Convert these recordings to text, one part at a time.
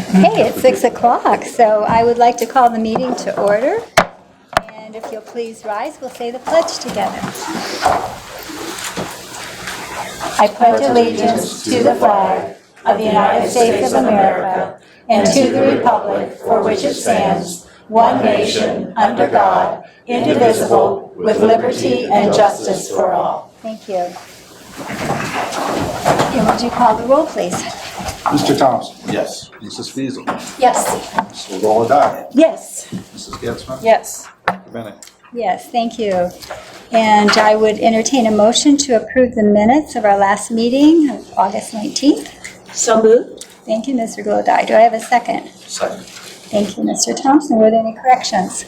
Hey, it's 6 o'clock, so I would like to call the meeting to order. And if you'll please rise, we'll say the pledge together. I pledge allegiance to the flag of the United States of America and to the republic for which it stands, one nation, under God, indivisible, with liberty and justice for all. Thank you. And would you call the roll, please? Mr. Thompson? Yes. Mrs. Feasel? Yes. Mrs. Lawler? Yes. Mrs. Getzmann? Yes. Dr. Bennett? Yes, thank you. And I would entertain a motion to approve the minutes of our last meeting of August 19th. So moved. Thank you, Mr. Glodai. Do I have a second? Second. Thank you, Mr. Thompson. Were there any corrections?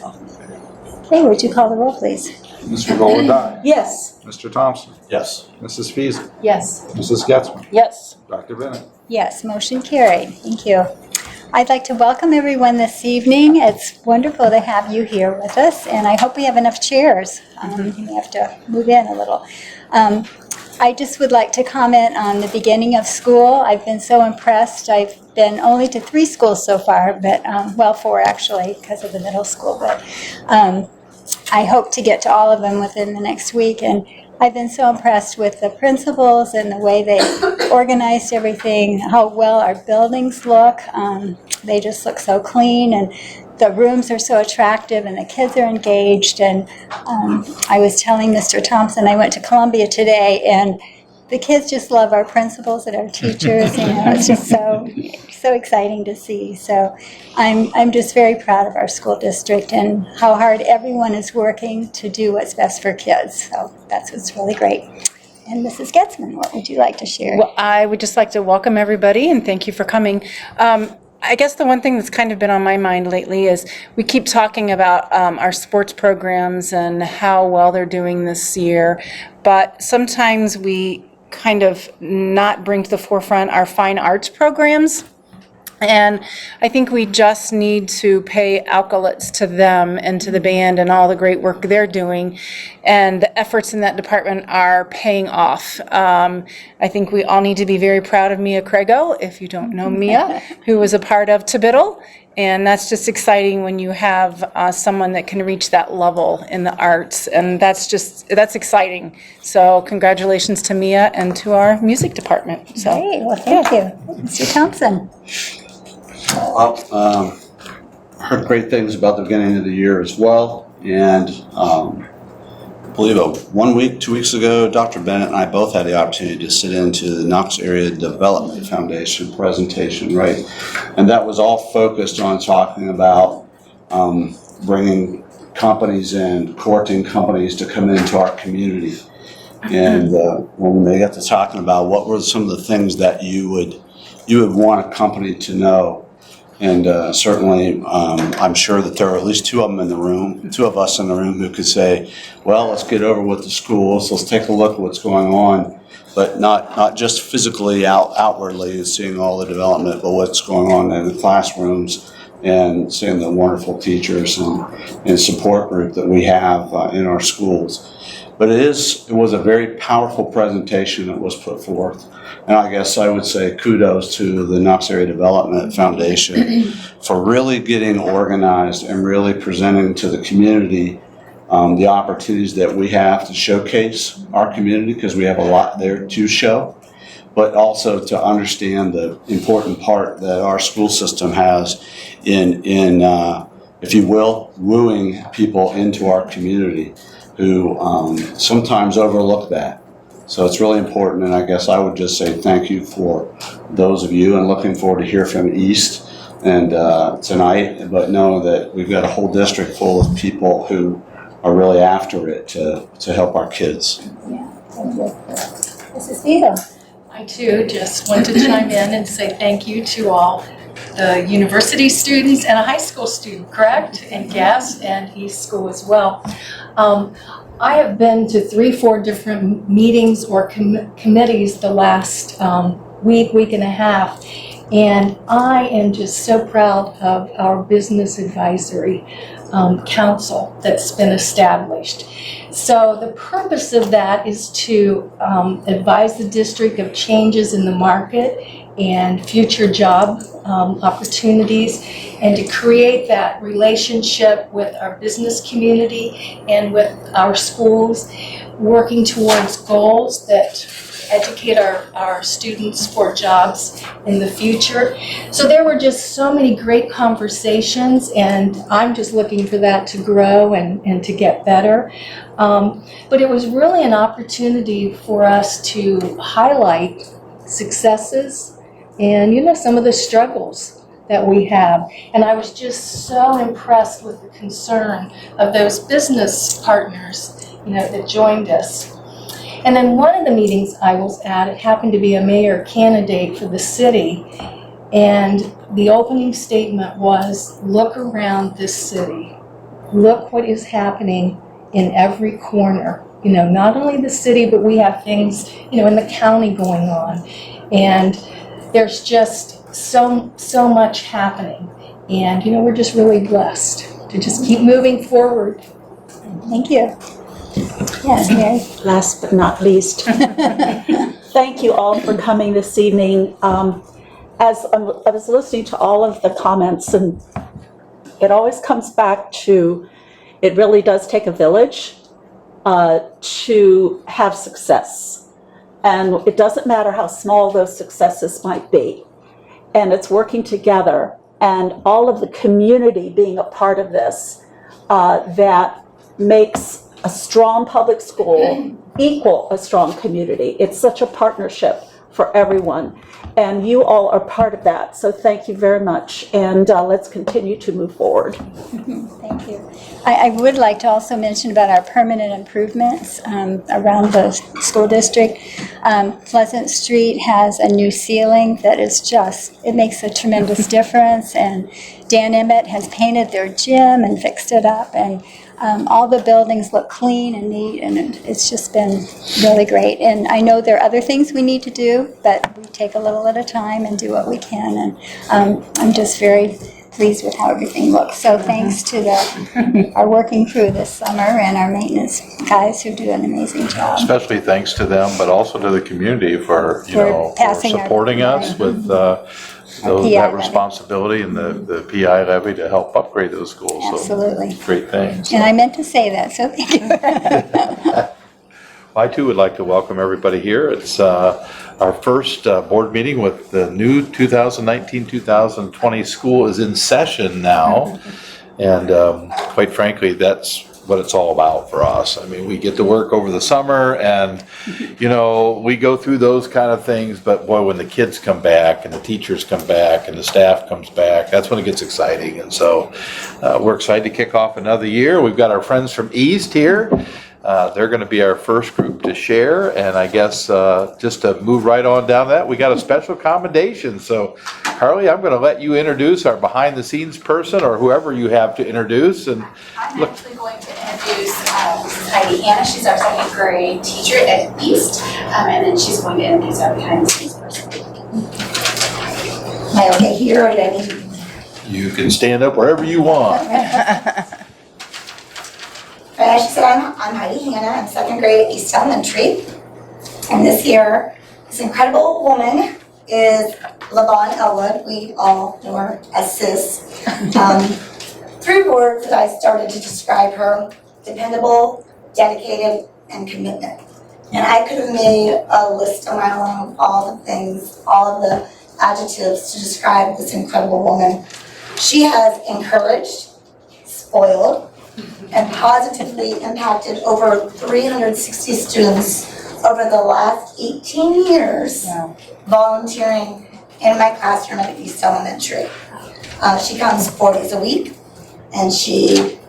Okay, would you call the roll, please? Mr. Lawler? Yes. Mr. Thompson? Yes. Mrs. Feasel? Yes. Mrs. Getzmann? Yes. Dr. Bennett? Yes, motion carried. Thank you. I'd like to welcome everyone this evening. It's wonderful to have you here with us, and I hope we have enough chairs. You may have to move in a little. I just would like to comment on the beginning of school. I've been so impressed. I've been only to 3 schools so far, but, well, 4 actually, because of the middle school, but I hope to get to all of them within the next week, and I've been so impressed with the principals and the way they organized everything, how well our buildings look. They just look so clean, and the rooms are so attractive, and the kids are engaged. And I was telling Mr. Thompson, I went to Columbia today, and the kids just love our principals and our teachers. You know, it's just so exciting to see. So I'm just very proud of our school district and how hard everyone is working to do what's best for kids. So that's what's really great. And Mrs. Getzmann, what would you like to share? Well, I would just like to welcome everybody and thank you for coming. I guess the one thing that's kind of been on my mind lately is we keep talking about our sports programs and how well they're doing this year, but sometimes we kind of not bring to the forefront our fine arts programs. And I think we just need to pay accolades to them and to the band and all the great work they're doing. And the efforts in that department are paying off. I think we all need to be very proud of Mia Crego, if you don't know Mia, who was a part of Tibital. And that's just exciting when you have someone that can reach that level in the arts. And that's exciting. So congratulations to Mia and to our music department. So, Great, well, thank you. Mr. Thompson. Well, heard great things about the beginning of the year as well. And I believe 2 weeks ago, Dr. Bennett and I both had the opportunity to sit into the Knox Area Development Foundation presentation, right? And that was all focused on talking about bringing companies and courting companies to come into our community. And when they got to talking about what were some of the things that you would want a company to know. And certainly, I'm sure that there are at least 2 of us in the room who could say, well, let's get over with the schools, let's take a look at what's going on, but not just physically outwardly and seeing all the development, but what's going on in the classrooms and seeing the wonderful teachers and support group that we have in our schools. But it was a very powerful presentation that was put forth. And I guess I would say kudos to the Knox Area Development Foundation for really getting organized and really presenting to the community the opportunities that we have to showcase our community, because we have a lot there to show, but also to understand the important part that our school system has in if you will, wooing people into our community who sometimes overlook that. So it's really important, and I guess I would just say thank you for those of you, and looking forward to hear from East and tonight, but know that we've got a whole district full of people who are really after it to help our kids. Yeah, thank you. Mrs. Feasel. I too just want to chime in and say thank you to all the university students and a high school student, correct? And guests and East School as well. I have been to 3-4 different meetings or committees the last week and a half, and I am just so proud of our business advisory council that's been established. So the purpose of that is to advise the district of changes in the market and future job opportunities, and to create that relationship with our business community and with our schools, working towards goals that educate our students for jobs in the future. So there were just so many great conversations, and I'm just looking for that to grow and to get better. But it was really an opportunity for us to highlight successes and, you know, some of the struggles that we have. And I was just so impressed with the concern of those business partners, you know, that joined us. And then one of the meetings I was at, it happened to be a mayor candidate for the city, and the opening statement was, look around this city. Look what is happening in every corner. You know, not only the city, but we have things, you know, in the county going on. And there's just so much happening. And, you know, we're just really blessed to just keep moving forward. Thank you. Yes, Mary. Last but not least, thank you all for coming this evening. As I was listening to all of the comments, and it always comes back to, it really does take a village to have success. And it doesn't matter how small those successes might be. And it's working together and all of the community being a part of this that makes a strong public school equal a strong community. It's such a partnership for everyone. And you all are part of that. So thank you very much. And let's continue to move forward. Thank you. I would like to also mention about our permanent improvements around the school district. Pleasant Street has a new ceiling that is just, it makes a tremendous difference. And Dan Emmett has painted their gym and fixed it up. And all the buildings look clean and neat, and it's just been really great. And I know there are other things we need to do, but we take a little at a time and do what we can. And I'm just very pleased with how everything looks. So thanks to our working crew this summer and our maintenance guys who do an amazing job. Especially thanks to them, but also to the community for, for passing our supporting us PI. with PI that levy. responsibility and the PI levy to help upgrade those schools. Absolutely. So great things. And I meant to say that, so thank you. I too would like to welcome everybody here. It's our first board meeting with the new 2019-2020 school is in session now. And quite frankly, that's what it's all about for us. I mean, we get to work over the summer and, you know, we go through those kind of things, but boy, when the kids come back and the teachers come back and the staff comes back, that's when it gets exciting. And so we're excited to kick off another year. We've got our friends from East here. They're going to be our first group to share, and I guess just to move right on down that, we got a special commendation. So, Carly, I'm going to let you introduce our behind-the-scenes person, or whoever you have to introduce. And I'm actually going to introduce Mrs. Heidi Anna. She's our second grade teacher at East, and then she's going to introduce our behind-the-scenes person. Am I okay here, or do I need to? you can stand up wherever you want. As she said, I'm Heidi Hanna. I'm second grade at East Elementary. And this year, this incredible woman is LaVon Elwood. We all know her as Sis. 3 words that I started to describe her: dependable, dedicated, and commitment. And I could have made a list on my own of all the things, all of the adjectives to describe this incredible woman. She has encouraged, spoiled, and positively impacted over 360 students over the last 18 years volunteering in my classroom at East Elementary. She comes 4 days a week, and she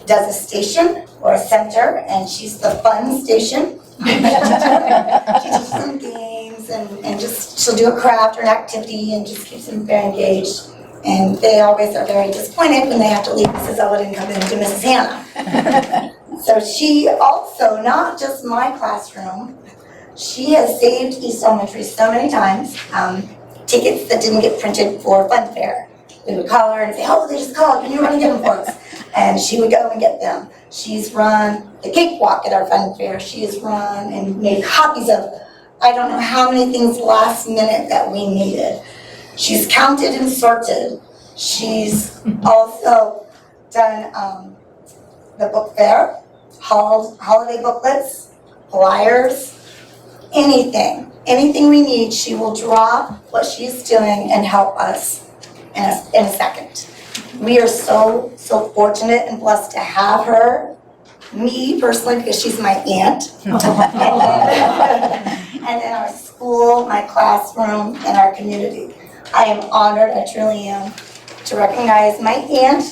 does a station or a center, and she's the fun station. She teaches them games and just she'll do a craft or an activity and just keeps them very engaged. And they always are very disappointed when they have to leave Mrs. Elwood and come into Mrs. Hanna. So she also, not just my classroom, she has saved East Elementary so many times. Tickets that didn't get printed for Fun Fair. We would call her and say, oh, they just called, can you run and get them for us? And she would go and get them. She's run the cakewalk at our Fun Fair. She has run and made copies of I don't know how many things last minute that we needed. She's counted and sorted. She's also done the book fair, holiday booklets, flyers, anything we need, she will drop what she's doing and help us in a second. We are so fortunate and blessed to have her. Me personally, because she's my aunt. And then our school, my classroom, and our community. I am honored, I truly am, to recognize my aunt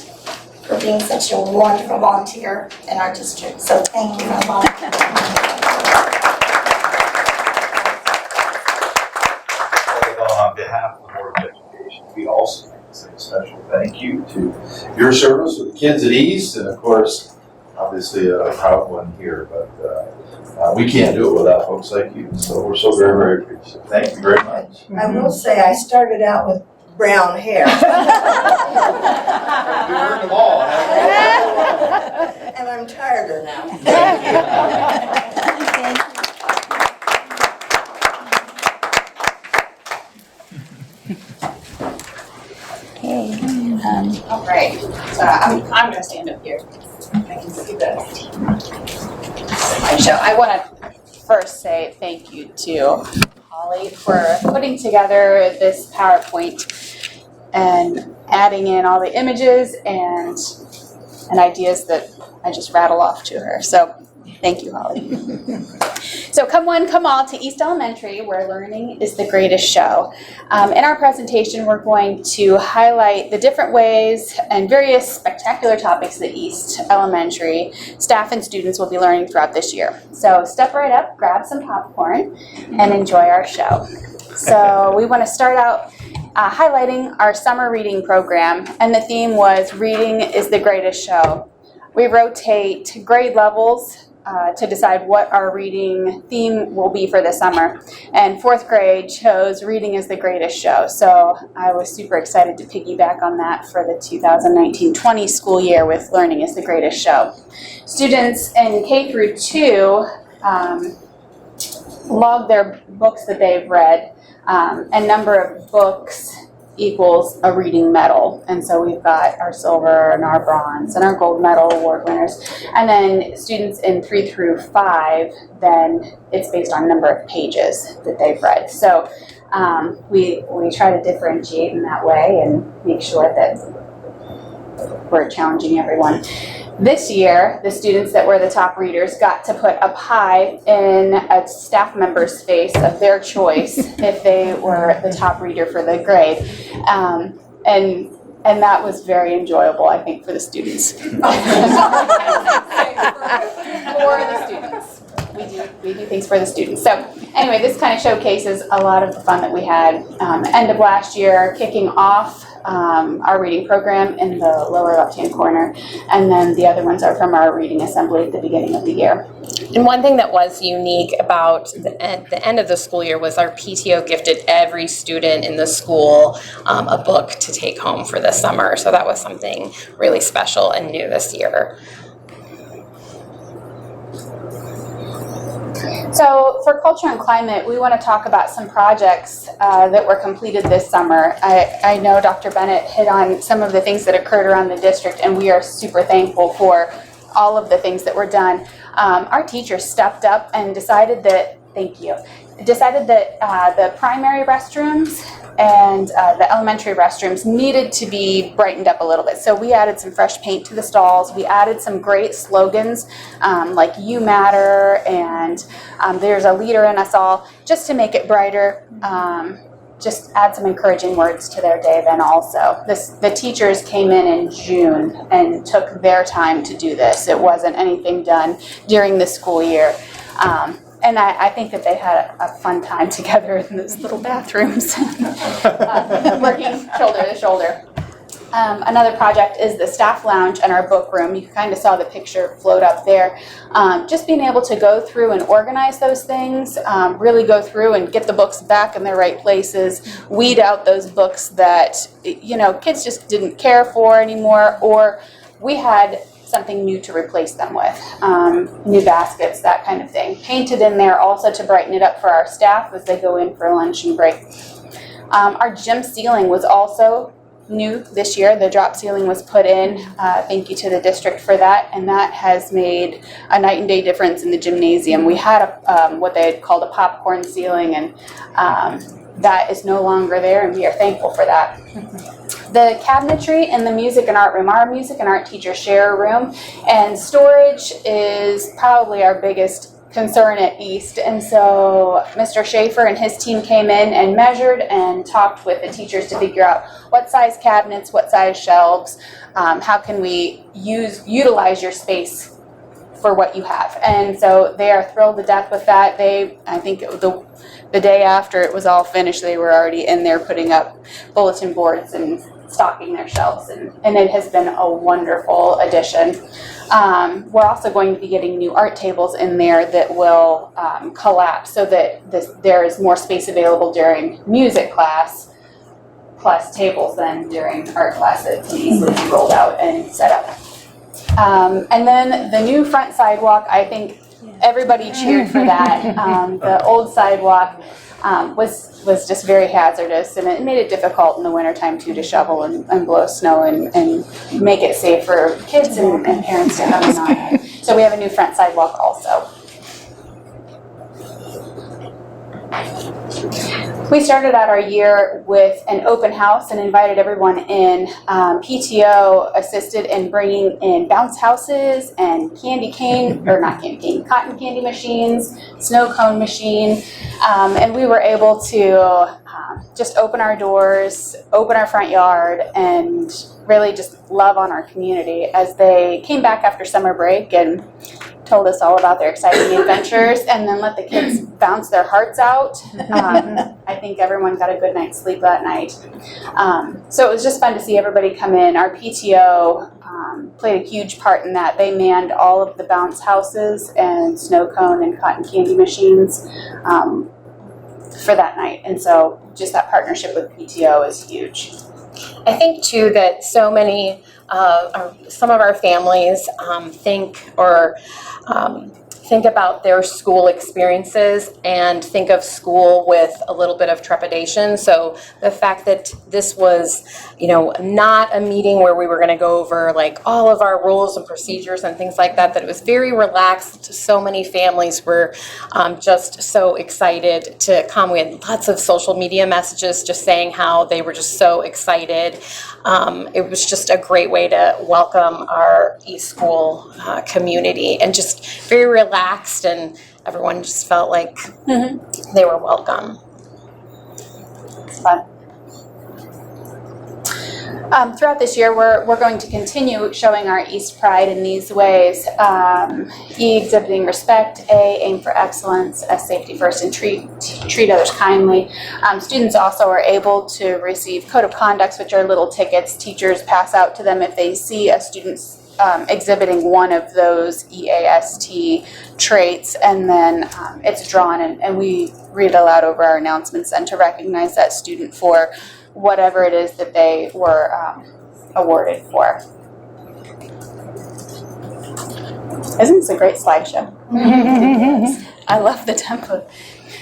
for being such a wonderful volunteer in our district. So thank you, my volunteer. On behalf of the Board of Education, we also want to say a special thank you to your service with the kids at East, and of course, obviously a proud one here, but we can't do it without folks like you, so we're so very, very appreciative. Thank you very much. I will say I started out with brown hair. You learned them all, haven't And I'm tireder now. you? Thank you. Okay. All right, so I'm gonna stand up here. I can see the slideshow. I wanna first say thank you to Holly for putting together this PowerPoint and adding in all the images and ideas that I just rattle off to her. So thank you, Holly. So come one, come all to East Elementary, where learning is the greatest show. In our presentation, we're going to highlight the different ways and various spectacular topics that East Elementary staff and students will be learning throughout this year. So step right up, grab some popcorn, and enjoy our show. So we want to start out highlighting our summer reading program, and the theme was Reading is the Greatest Show. We rotate grade levels to decide what our reading theme will be for the summer. And fourth grade chose Reading is the Greatest Show. So I was super excited to piggyback on that for the 2019-20 school year with Learning is the Greatest Show. Students in K through 2 log their books that they've read, and number of books equals a reading medal. And so we've got our silver and our bronze and our gold medal award winners. And then students in 3 through 5, then it's based on number of pages that they've read. So we try to differentiate in that way and make sure that we're challenging everyone. This year, the students that were the top readers got to put a pie in a staff member's face of their choice if they were the top reader for the grade. And that was very enjoyable, I think, for the students. For the students. We do things for the students. So anyway, this kind of showcases a lot of the fun that we had end of last year, kicking off our reading program in the lower left-hand corner, and then the other ones are from our reading assembly at the beginning of the year. And one thing that was unique about at the end of the school year was our PTO gifted every student in the school a book to take home for the summer. So that was something really special and new this year. So for Culture and Climate, we want to talk about some projects that were completed this summer. I know Dr. Bennett hit on some of the things that occurred around the district, and we are super thankful for all of the things that were done. Our teachers stepped up and decided that, the primary restrooms and the elementary restrooms needed to be brightened up a little bit. So we added some fresh paint to the stalls. We added some great slogans like You Matter and There's a Leader in Us All, just to make it brighter. Just add some encouraging words to their day then also. The teachers came in June and took their time to do this. It wasn't anything done during the school year. And I think that they had a fun time together in those little bathrooms, working shoulder to shoulder. Another project is the staff lounge and our book room. You kind of saw the picture float up there. Just being able to go through and organize those things, really go through and get the books back in their right places, weed out those books that, kids just didn't care for anymore, or we had something new to replace them with, new baskets, that kind of thing. Painted in there also to brighten it up for our staff as they go in for lunch and break. Our gym ceiling was also new this year. The drop ceiling was put in. Thank you to the district for that, and that has made a night and day difference in the gymnasium. We had what they had called a popcorn ceiling, and that is no longer there, and we are thankful for that. The cabinetry in the music and art room, our music and art teachers share a room, and storage is probably our biggest concern at East. And so Mr. Schaefer and his team came in and measured and talked with the teachers to figure out what size cabinets, what size shelves, how can we utilize your space for what you have. And so they are thrilled to death with that. I think the day after it was all finished, they were already in there putting up bulletin boards and stocking their shelves, and it has been a wonderful addition. We're also going to be getting new art tables in there that will collapse so that there is more space available during music class, plus tables then during art class that can easily be rolled out and set up. And then the new front sidewalk, I think everybody cheered for that. The old sidewalk was just very hazardous, and it made it difficult in the wintertime too to shovel and blow snow and make it safe for kids and parents to come in on it. So we have a new front sidewalk also. We started out our year with an open house and invited everyone in. PTO assisted in bringing in bounce houses and cotton candy machines, snow cone machine, and we were able to just open our doors, open our front yard, and really just love on our community as they came back after summer break and told us all about their exciting adventures, and then let the kids bounce their hearts out. I think everyone got a good night's sleep that night. So it was just fun to see everybody come in. Our PTO played a huge part in that. They manned all of the bounce houses and snow cone and cotton candy machines for that night. And so just that partnership with PTO is huge. I think too that so many, some of our families think about their school experiences and think of school with a little bit of trepidation. So the fact that this was, not a meeting where we were going to go over like all of our rules and procedures and things like that, that it was very relaxed. So many families were just so excited to come. We had lots of social media messages just saying how they were just so excited. It was just a great way to welcome our East School community, and just very relaxed, and everyone just felt like they were welcome. It's fun. Throughout this year, we're going to continue showing our East pride in these ways. E, exhibiting respect. A, aim for excellence. S, safety first, and treat others kindly. Students also are able to receive code of conducts, which are little tickets teachers pass out to them if they see a student exhibiting one of those EAST traits, and then it's drawn and we read aloud over our announcements and to recognize that student for whatever it is that they were awarded for. Isn't this a great slideshow? I love the template.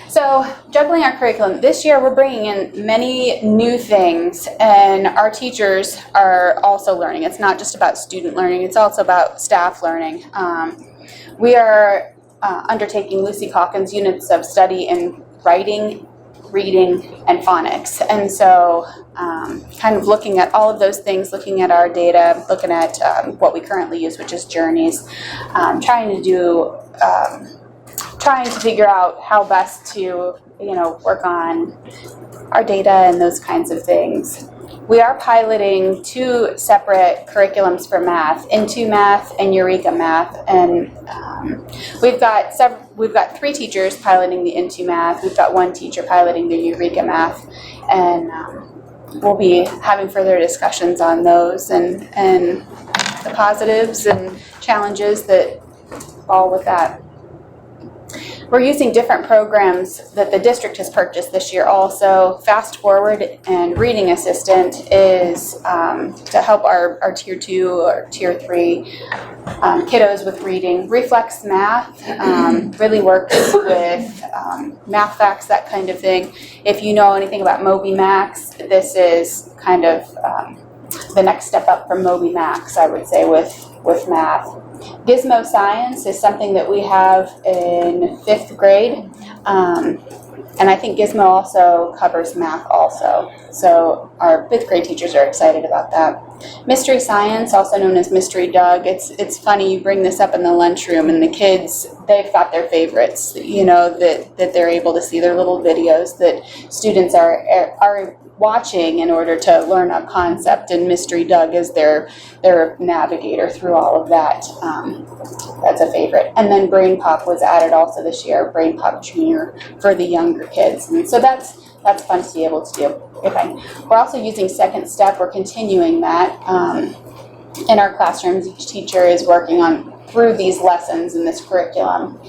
So, juggling our curriculum, this year we're bringing in many new things, and our teachers are also learning. It's not just about student learning, it's also about staff learning. We are undertaking Lucy Calkins' units of study in writing, reading, and phonics. And so kind of looking at all of those things, looking at our data, looking at what we currently use, which is Journeys, trying to figure out how best to, work on our data and those kinds of things. We are piloting 2 separate curriculums for math, Into Math and Eureka Math, and we've got 3 teachers piloting the Into Math. We've got 1 teacher piloting the Eureka Math, and we'll be having further discussions on those and the positives and challenges that fall with that. We're using different programs that the district has purchased this year also. Fast Forward and Reading Assistant is to help our Tier 2 or Tier 3 kiddos with reading. Reflex Math really works with math facts, that kind of thing. If you know anything about Moby Max, this is kind of the next step up from Moby Max, I would say, with math. Gizmo Science is something that we have in 5th grade. And I think Gizmo also covers math also. So our 5th grade teachers are excited about that. Mystery Science, also known as Mystery Doug. It's funny, you bring this up in the lunchroom and the kids, they've got their favorites, you know, that they're able to see, their little videos that students are watching in order to learn a concept, and Mystery Doug is their navigator through all of that. That's a favorite. And then Brain Pop was added also this year, Brain Pop Junior for the younger kids. And so that's fun to be able to do. Okay. We're also using Second Step. We're continuing that in our classrooms. Each teacher is working through these lessons in this curriculum.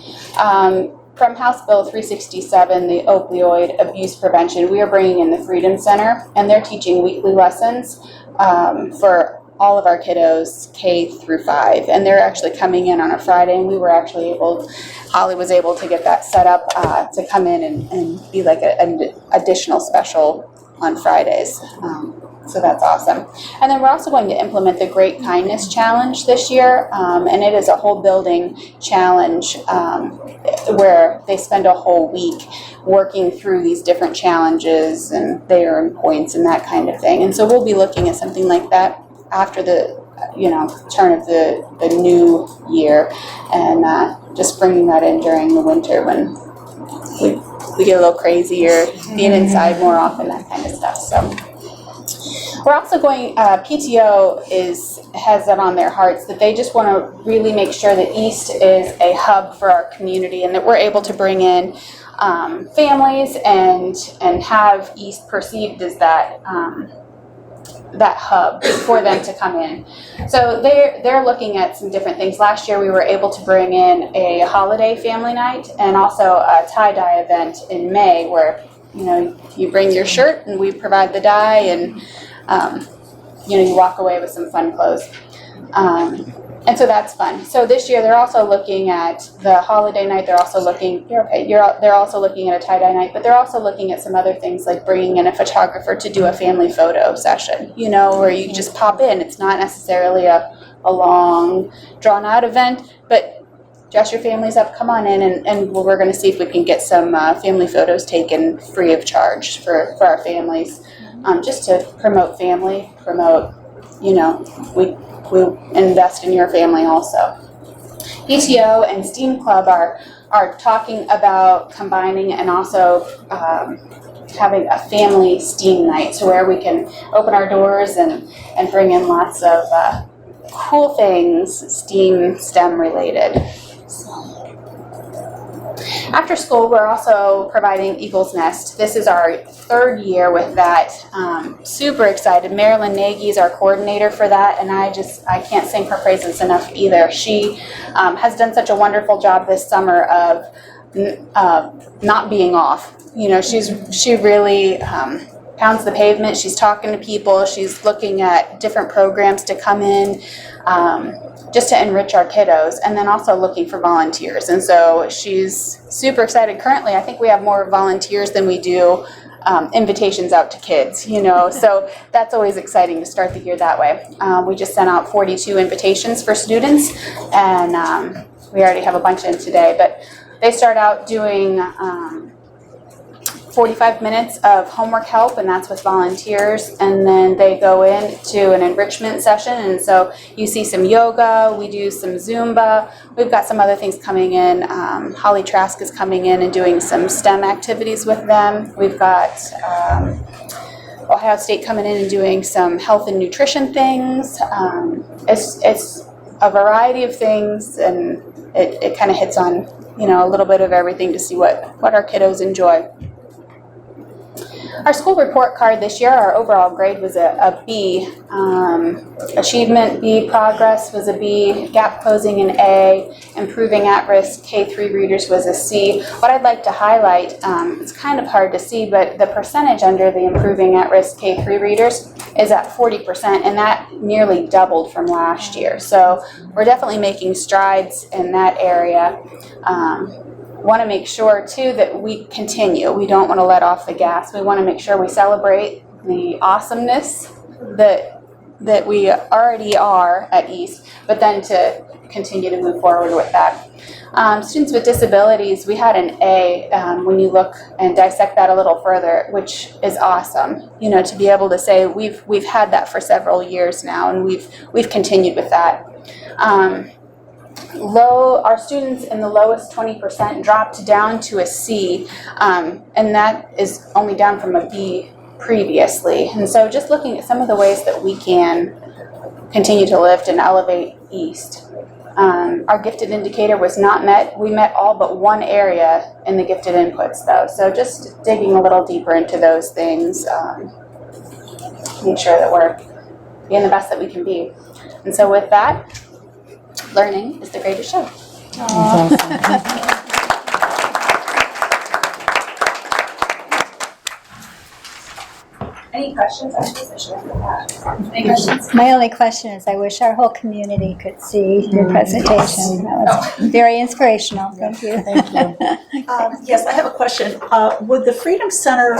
From House Bill 367, the opioid abuse prevention, we are bringing in the Freedom Center, and they're teaching weekly lessons for all of our kiddos K through 5, and they're actually coming in on a Friday, and we were actually Holly was able to get that set up to come in and be like an additional special on Fridays. So that's awesome. And then we're also going to implement the Great Kindness Challenge this year, and it is a whole building challenge where they spend a whole week working through these different challenges, and they earn points and that kind of thing. And so we'll be looking at something like that after the turn of the new year, and just bringing that in during the winter when we get a little crazier, being inside more often, that kind of stuff. So we're also going, PTO has that on their hearts, that they just want to really make sure that East is a hub for our community, and that we're able to bring in families and have East perceived as that hub for them to come in. So they're looking at some different things. Last year we were able to bring in a holiday family night and also a tie-dye event in May where you bring your shirt and we provide the dye, and you walk away with some fun clothes. And so that's fun. So this year they're also looking at the holiday night. They're also looking. They're also looking at a tie-dye night, but they're also looking at some other things like bringing in a photographer to do a family photo session. Where you just pop in. It's not necessarily a long, drawn-out event, but dress your families up. Come on in, and we're going to see if we can get some family photos taken free of charge for our families, just to promote family. We invest in your family also. PTO and STEAM Club are talking about combining and also having a family STEAM night, so where we can open our doors and bring in lots of cool things STEM related. After school, we're also providing Eagle's Nest. This is our 3rd year with that. Super excited. Marilyn Nagy is our coordinator for that, and I can't sing her praises enough either. She has done such a wonderful job this summer of not being off. She really pounds the pavement. She's talking to people. She's looking at different programs to come in. Just to enrich our kiddos, and then also looking for volunteers. And so she's super excited. Currently, I think we have more volunteers than we do invitations out to kids, so that's always exciting to start the year that way. We just sent out 42 invitations for students, and we already have a bunch in today, but they start out doing 45 minutes of homework help, and that's with volunteers, and then they go into an enrichment session, and so you see some yoga, we do some Zumba, we've got some other things coming in. Holly Trask is coming in and doing some STEM activities with them. We've got Ohio State coming in and doing some health and nutrition things. It's a variety of things, and it kind of hits on a little bit of everything to see what our kiddos enjoy. our school report card this year, our overall grade was a B. Achievement B, progress was a B, gap closing an A, improving at-risk K3 readers was a C. What I'd like to highlight, it's kind of hard to see, but the percentage under the improving at-risk K3 readers is at 40%, and that nearly doubled from last year. So we're definitely making strides in that area. Want to make sure too that we continue. We don't want to let off the gas. We want to make sure we celebrate the awesomeness that we already are at East, but then to continue to move forward with that. Students with disabilities, we had an A when you look and dissect that a little further, which is awesome. You know, to be able to say we've had that for several years now, and we've continued with that. Our students in the lowest 20% dropped down to a C, and that is only down from a B previously. And so just looking at some of the ways that we can continue to lift and elevate East. Our gifted indicator was not met. We met all but one area in the gifted inputs though. So just digging a little deeper into those things, make sure that we're being the best that we can be. And so with that, learning is the greatest show. Any questions? Any questions? My only question is, I wish our whole community could see your presentation. That was very inspirational. Thank you. Yes, I have a question. Would the Freedom Center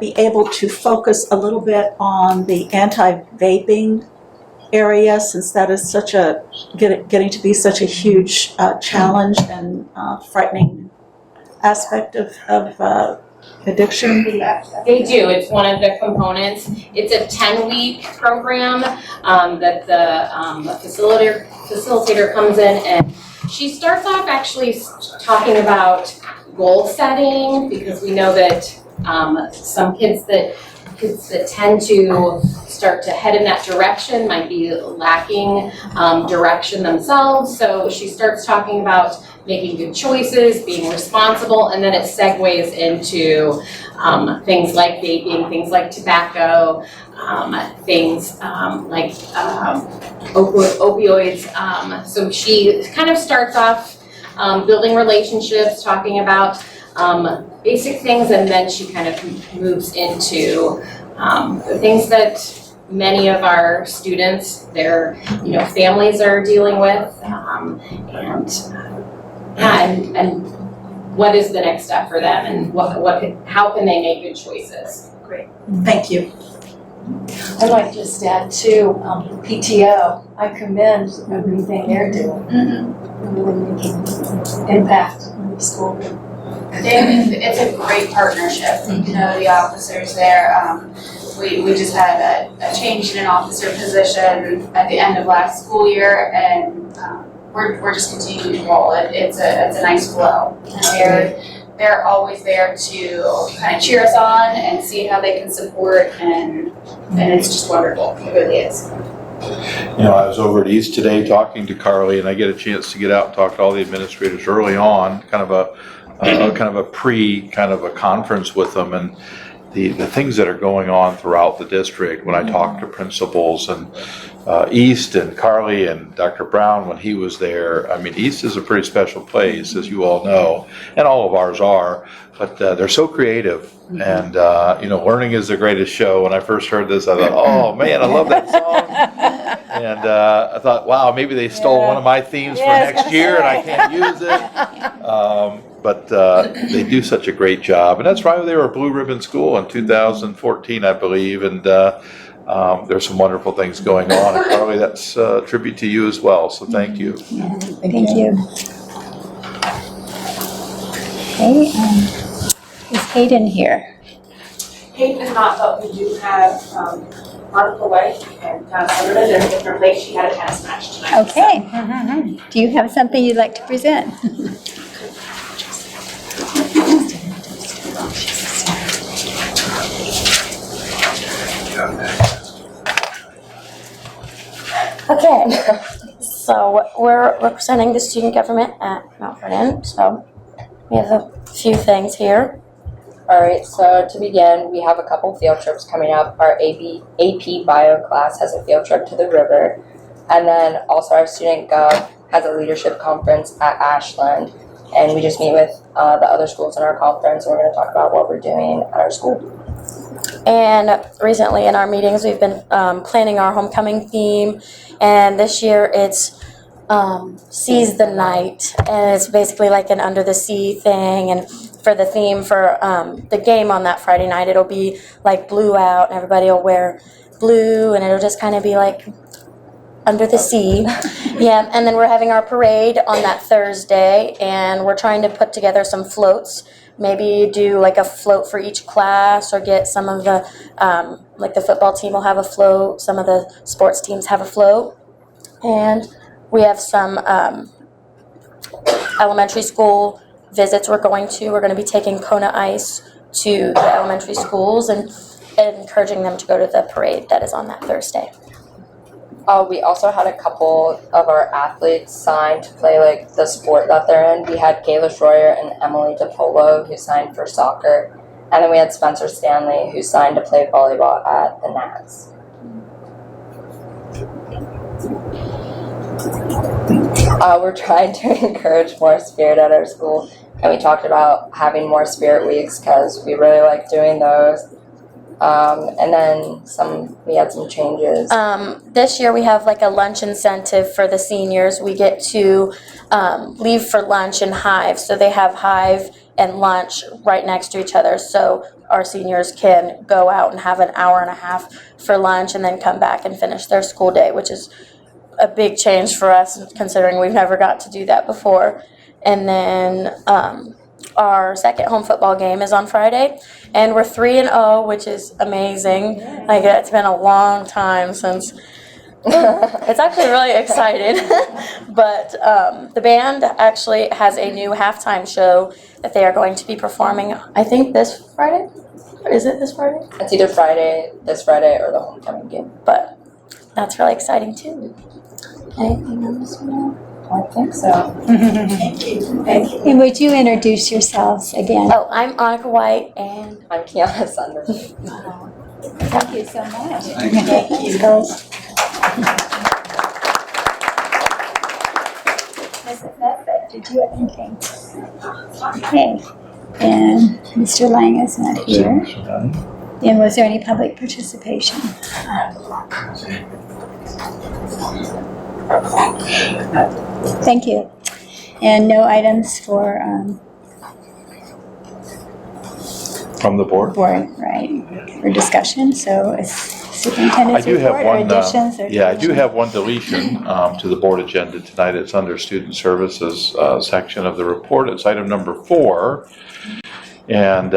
be able to focus a little bit on the anti-vaping area, since that is such a getting to be such a huge challenge and frightening aspect of addiction? They do. It's one of the components. It's a 10-week program that the facilitator comes in, and she starts off actually talking about goal setting, because we know that some kids that tend to start to head in that direction might be lacking direction themselves. So she starts talking about making good choices, being responsible, and then it segues into things like vaping, things like tobacco, things like opioids. So she kind of starts off building relationships, talking about basic things, and then she kind of moves into the things that many of our students, their families are dealing with, and what is the next step for them, and how can they make good choices. Great, thank you. I'd like to just add too, PTO. I commend everything they're doing. Really making impact in the school. It's a great partnership. You know, the officers there. We just had a change in an officer position at the end of last school year, and we're just continuing to roll. It's a nice flow. And they're always there to kind of cheer us on and see how they can support, and it's just wonderful. It really is. I was over at East today talking to Carly, and I get a chance to get out and talk to all the administrators early on, kind of a conference with them, and the things that are going on throughout the district. When I talk to principals and East and Carly and Dr. Brown when he was there, I mean, East is a pretty special place, as you all know, and all of ours are, but they're so creative. And learning is the greatest show. When I first heard this, I thought, oh man, I love that song. And I thought, wow, maybe they stole one of my themes for next year and I can't use it. But they do such a great job. And that's why they were a Blue Ribbon School in 2014, I believe. And there's some wonderful things going on. And Carly, that's a tribute to you as well. So thank you. Thank you. Okay, is Hayden here? Hayden is not, but we do have Monica White and Summerlin in a different place. She had a tennis match tonight. Okay. Do you have something you'd like to present? Okay, so we're representing the student government at Mount Vernon. So we have a few things here. All right, so to begin, we have a couple field trips coming up. Our AP Bio class has a field trip to the river. And then also our student gov has a leadership conference at Ashland. And we just meet with the other schools in our conference, and we're going to talk about what we're doing at our school. And recently in our meetings, we've been planning our homecoming theme. And this year it's Seize the Night. And it's basically like an under the sea thing. And for the theme for the game on that Friday night, it'll be like blue out, and everybody will wear blue, and it'll just kind of be like under the sea. Yeah, and then we're having our parade on that Thursday, and we're trying to put together some floats. Maybe do like a float for each class, or get some of the, like the football team will have a float, some of the sports teams have a float. And we have some elementary school visits we're going to. We're going to be taking Kona Ice to the elementary schools and encouraging them to go to the parade that is on that Thursday. We also had a couple of our athletes sign to play like the sport that they're in. We had Kayla Schroyer and Emily DePolo who signed for soccer. And then we had Spencer Stanley who signed to play volleyball at the Nats. We're trying to encourage more spirit at our school. And we talked about having more spirit weeks because we really like doing those. And then we had some changes. This year we have like a lunch incentive for the seniors. We get to leave for lunch in Hive. So they have Hive and lunch right next to each other. So our seniors can go out and have an hour and a half for lunch and then come back and finish their school day, which is a big change for us considering we've never got to do that before. And then our second home football game is on Friday, and we're 3-0, which is amazing. Like, it's been a long time since. It's actually really exciting. But the band actually has a new halftime show that they are going to be performing, I think this Friday? Or is it this Friday? It's either this Friday, or the homecoming game. But that's really exciting too. Anything else? I think so. Thank you. Thank you. And would you introduce yourselves again? Oh, I'm Annika White, and I'm Kiana Sunder. Thank you so much. Thank you. Girls. Mrs. Nesbitt, did you have anything? Okay. And Mr. Lang is not here. And was there any public participation? Thank you. And no items for From the board? board, right, for discussion, so is I superintendent's do have report or one, additions or? yeah, I do have one deletion to the board agenda tonight. It's under student services section of the report. It's item number 4. And,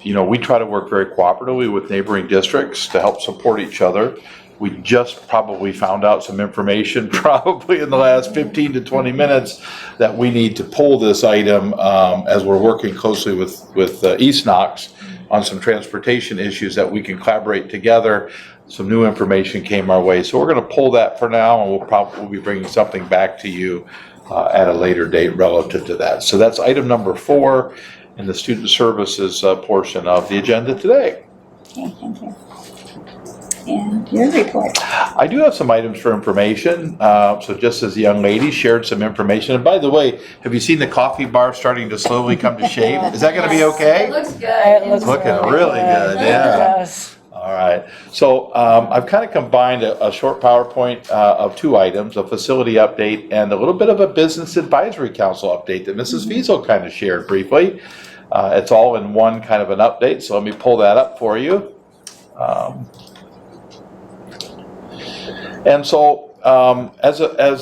we try to work very cooperatively with neighboring districts to help support each other. We just probably found out some information probably in the last 15 to 20 minutes that we need to pull this item as we're working closely with East Knox on some transportation issues that we can collaborate together. Some new information came our way. So we're going to pull that for now, and we'll probably be bringing something back to you at a later date relative to that. So that's item number 4 in the student services portion of the agenda today. Okay, thank you. And your report. I do have some items for information. So just as the young lady shared some information, and by the way, have you seen the coffee bar starting to slowly come to shape? Is that going to be okay? It looks good. It's looking really good, yeah. Yes. All right. So I've kind of combined a short PowerPoint of 2 items, a facility update and a little bit of a business advisory council update that Mrs. Fiesel kind of shared briefly. It's all in one kind of an update, so let me pull that up for you. And so as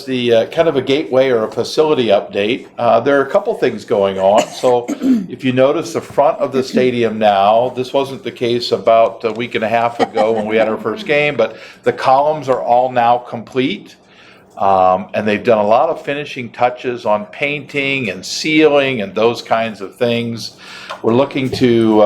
the kind of a gateway or a facility update, there are a couple things going on. So if you notice the front of the stadium now, this wasn't the case about a week and a half ago when we had our first game, but the columns are all now complete. And they've done a lot of finishing touches on painting and sealing and those kinds of things. We're looking to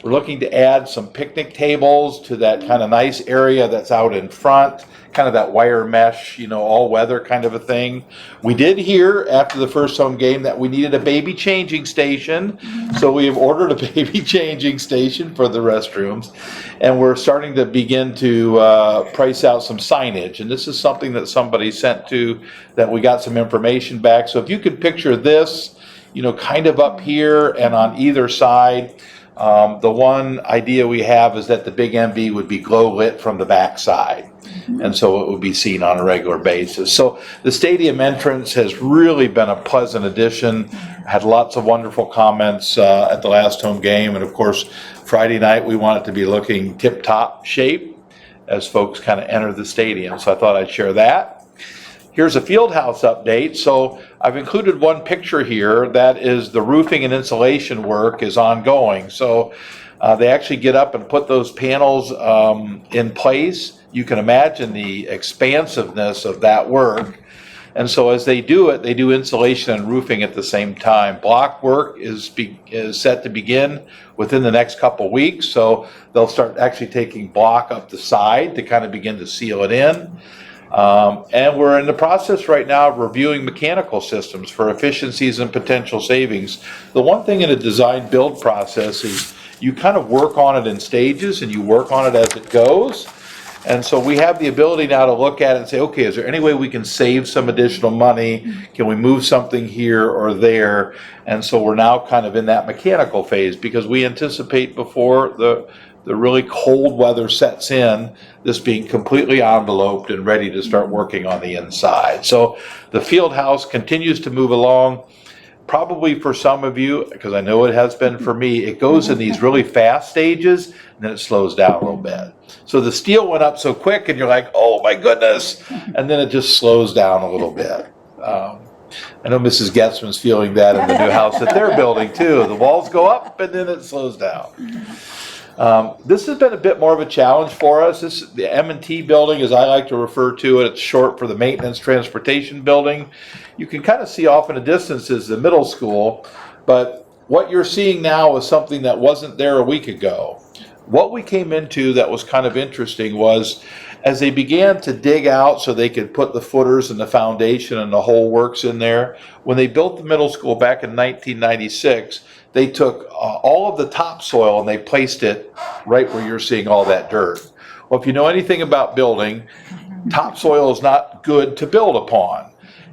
We're looking to add some picnic tables to that kind of nice area that's out in front, kind of that wire mesh, all weather kind of a thing. We did hear after the first home game that we needed a baby changing station. So we have ordered a baby changing station for the restrooms. And we're starting to begin to price out some signage. And this is something that somebody sent to that we got some information back. So if you could picture this, kind of up here and on either side. The one idea we have is that the big MB would be glow lit from the back side. And so it would be seen on a regular basis. So the stadium entrance has really been a pleasant addition. Had lots of wonderful comments at the last home game. And of course, Friday night we want it to be looking tip-top shape as folks kind of enter the stadium. So I thought I'd share that. Here's a field house update. So I've included one picture here. That is the roofing and insulation work is ongoing. So they actually get up and put those panels in place. You can imagine the expansiveness of that work. And so as they do it, they do insulation and roofing at the same time. Block work is set to begin within the next couple weeks. So they'll start actually taking block up the side to kind of begin to seal it in. And we're in the process right now of reviewing mechanical systems for efficiencies and potential savings. The one thing in a design build process is you kind of work on it in stages and you work on it as it goes. And so we have the ability now to look at it and say, okay, is there any way we can save some additional money? Can we move something here or there? And so we're now kind of in that mechanical phase because we anticipate before the really cold weather sets in, this being completely enveloped and ready to start working on the inside. So the field house continues to move along. Probably for some of you, because I know it has been for me, it goes in these really fast stages and then it slows down a little bit. So the steel went up so quick and you're like, oh my goodness, and then it just slows down a little bit. I know Mrs. Getzman's feeling that in the new house that they're building too. The walls go up and then it slows down. This has been a bit more of a challenge for us. The M&T building, as I like to refer to it, it's short for the Maintenance Transportation Building. You can kind of see off in the distance is the middle school, but what you're seeing now is something that wasn't there a week ago. What we came into that was kind of interesting was as they began to dig out so they could put the footers and the foundation and the whole works in there, when they built the middle school back in 1996, they took all of the topsoil and they placed it right where you're seeing all that dirt. Well, if you know anything about building, topsoil is not good to build upon.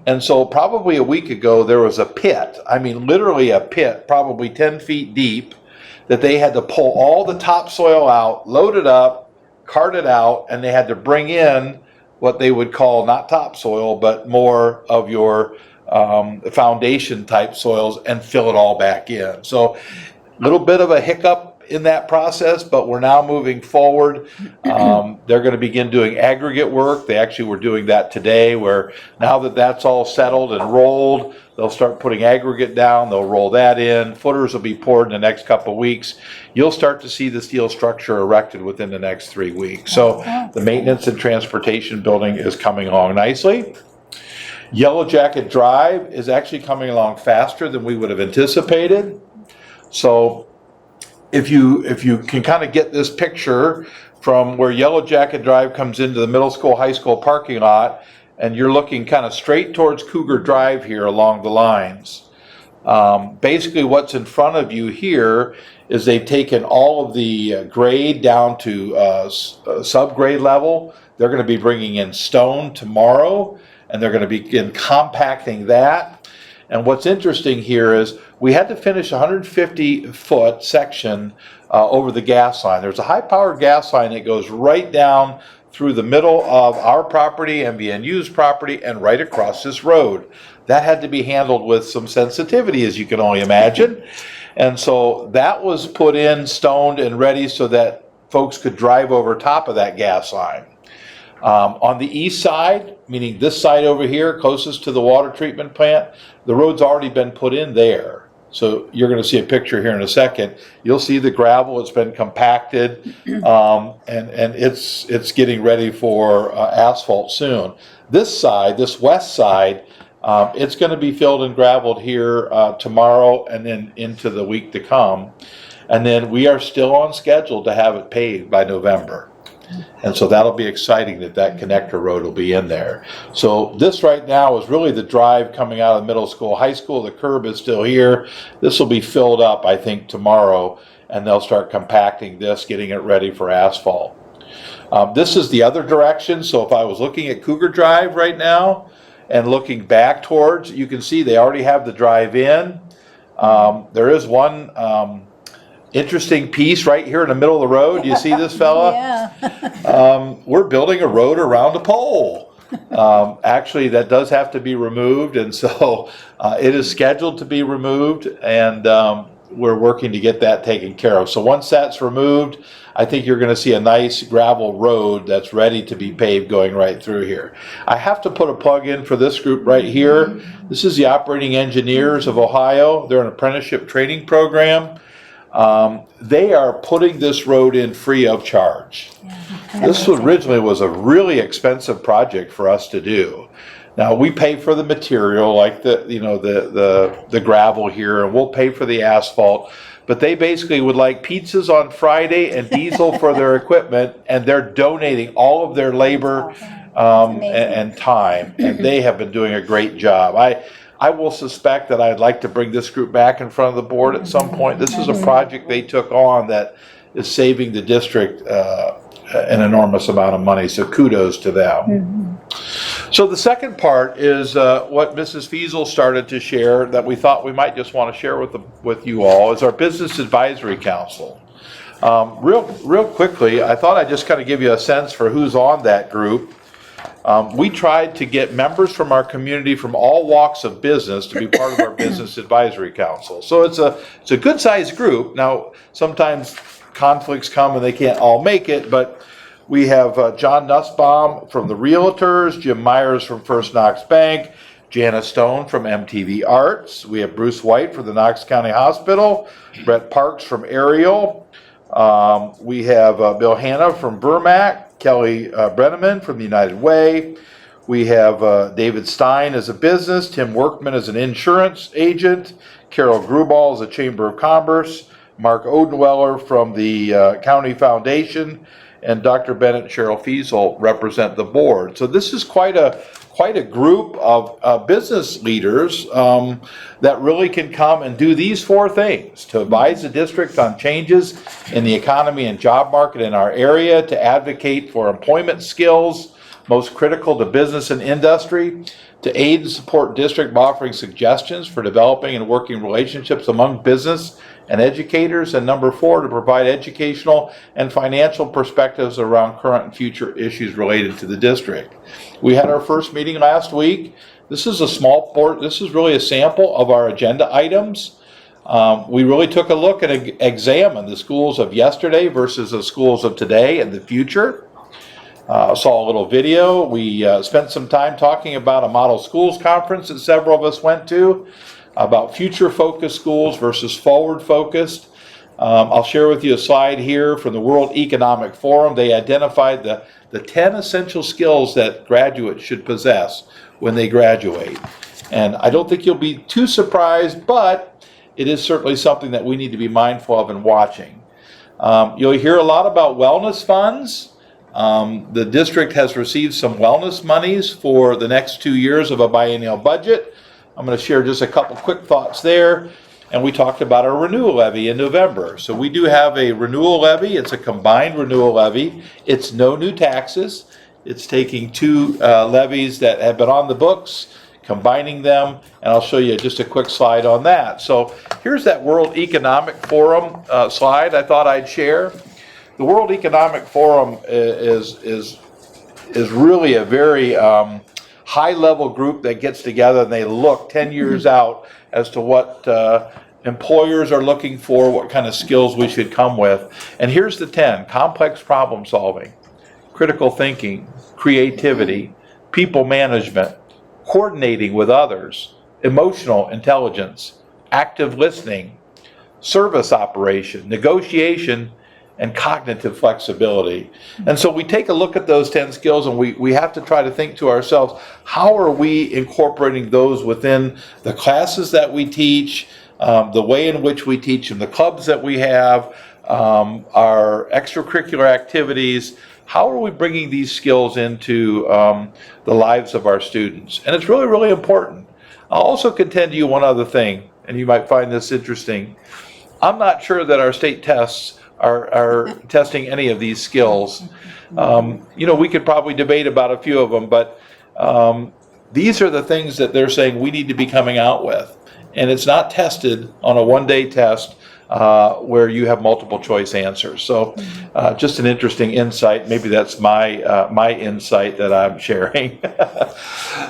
And so probably a week ago, there was a pit, I mean literally a pit, probably 10 feet deep, that they had to pull all the topsoil out, load it up, cart it out, and they had to bring in what they would call not topsoil, but more of your foundation type soils and fill it all back in. So a little bit of a hiccup in that process, but we're now moving forward. They're going to begin doing aggregate work. They actually were doing that today, where now that that's all settled and rolled, they'll start putting aggregate down. They'll roll that in. Footers will be poured in the next couple of weeks. You'll start to see the steel structure erected within the next 3 weeks. So the Maintenance and Transportation Building is coming along nicely. Yellow Jacket Drive is actually coming along faster than we would have anticipated. So if you can kind of get this picture from where Yellow Jacket Drive comes into the middle school, high school parking lot, and you're looking kind of straight towards Cougar Drive here along the lines. Basically what's in front of you here is they've taken all of the grade down to subgrade level. They're going to be bringing in stone tomorrow, and they're going to begin compacting that. And what's interesting here is we had to finish a 150-foot section over the gas line. There's a high-powered gas line that goes right down through the middle of our property, MBNU's property, and right across this road. That had to be handled with some sensitivity, as you can only imagine. And so that was put in, stoned, and ready so that folks could drive over top of that gas line. On the east side, meaning this side over here, closest to the water treatment plant, the road's already been put in there. So you're going to see a picture here in a second. You'll see the gravel, it's been compacted, and it's getting ready for asphalt soon. This side, this west side, it's going to be filled and graveled here tomorrow and then into the week to come. And then we are still on schedule to have it paved by November. And so that'll be exciting that connector road will be in there. So this right now is really the drive coming out of middle school, high school. The curb is still here. This will be filled up, I think, tomorrow, and they'll start compacting this, getting it ready for asphalt. This is the other direction. So if I was looking at Cougar Drive right now and looking back towards, you can see they already have the drive in. There is one interesting piece right here in the middle of the road. You see this fella? Yeah. We're building a road around a pole. Actually, that does have to be removed, and so it is scheduled to be removed, and we're working to get that taken care of. So once that's removed, I think you're going to see a nice gravel road that's ready to be paved going right through here. I have to put a plug in for this group right here. This is the Operating Engineers of Ohio. They're an apprenticeship training program. They are putting this road in free of charge. This originally was a really expensive project for us to do. Now we pay for the material, like the gravel here, and we'll pay for the asphalt. But they basically would like pizzas on Friday and diesel for their equipment, and they're donating all of their labor and time, and they have been doing a great job. I will suspect that I'd like to bring this group back in front of the board at some point. This is a project they took on that is saving the district an enormous amount of money, so kudos to them. So the second part is what Mrs. Fiesel started to share that we thought we might just want to share with you all, is our Business Advisory Council. Real quickly, I thought I'd just kind of give you a sense for who's on that group. We tried to get members from our community from all walks of business to be part of our Business Advisory Council. So it's a good-sized group. Now, sometimes conflicts come and they can't all make it, but we have John Nussbaum from the Realtors, Jim Myers from First Knox Bank, Jana Stone from MTV Arts. We have Bruce White from the Knox County Hospital, Brett Parks from Ariel. We have Bill Hanna from Burmac, Kelly Brenneman from the United Way. We have David Stein as a business, Tim Workman as an insurance agent, Carol Grubal as a Chamber of Commerce, Mark Odenweller from the County Foundation, and Dr. Bennett and Cheryl Fiesel represent the board. So this is quite a group of business leaders that really can come and do these four things: to advise the district on changes in the economy and job market in our area, to advocate for employment skills most critical to business and industry, to aid and support district by offering suggestions for developing and working relationships among business and educators, and number 4, to provide educational and financial perspectives around current and future issues related to the district. We had our first meeting last week. This is a small board. This is really a sample of our agenda items. We really took a look and examined the schools of yesterday versus the schools of today and the future. Saw a little video. We spent some time talking about a model schools conference that several of us went to, about future-focused schools versus forward-focused. I'll share with you a slide here from the World Economic Forum. They identified the 10 essential skills that graduates should possess when they graduate. And I don't think you'll be too surprised, but it is certainly something that we need to be mindful of and watching. You'll hear a lot about wellness funds. The district has received some wellness monies for the next 2 years of a biennial budget. I'm going to share just a couple quick thoughts there. And we talked about our renewal levy in November. So we do have a renewal levy. It's a combined renewal levy. It's no new taxes. It's taking two levies that have been on the books, combining them, and I'll show you just a quick slide on that. So here's that World Economic Forum slide I thought I'd share. The World Economic Forum is really a very high-level group that gets together and they look 10 years out as to what employers are looking for, what kind of skills we should come with. And here's the 10: complex problem solving, critical thinking, creativity, people management, coordinating with others, emotional intelligence, active listening, service operation, negotiation, and cognitive flexibility. And so we take a look at those 10 skills and we have to try to think to ourselves, how are we incorporating those within the classes that we teach, the way in which we teach them, the clubs that we have, our extracurricular activities. How are we bringing these skills into the lives of our students? And it's really, really important. I'll also contend to you one other thing, and you might find this interesting. I'm not sure that our state tests are testing any of these skills. We could probably debate about a few of them, but these are the things that they're saying we need to be coming out with. And it's not tested on a one-day test where you have multiple choice answers. So just an interesting insight. Maybe that's my insight that I'm sharing.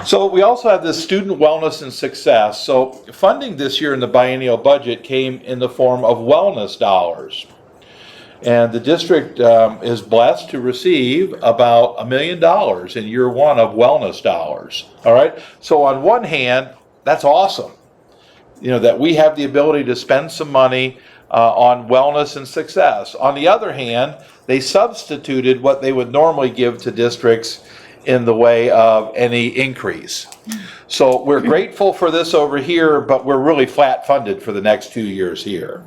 So we also have this student wellness and success. So funding this year in the biennial budget came in the form of wellness dollars. And the district is blessed to receive about $1 million in year one of wellness dollars. All right. So on one hand, that's awesome. That we have the ability to spend some money on wellness and success. On the other hand, they substituted what they would normally give to districts in the way of any increase. So we're grateful for this over here, but we're really flat funded for the next 2 years here.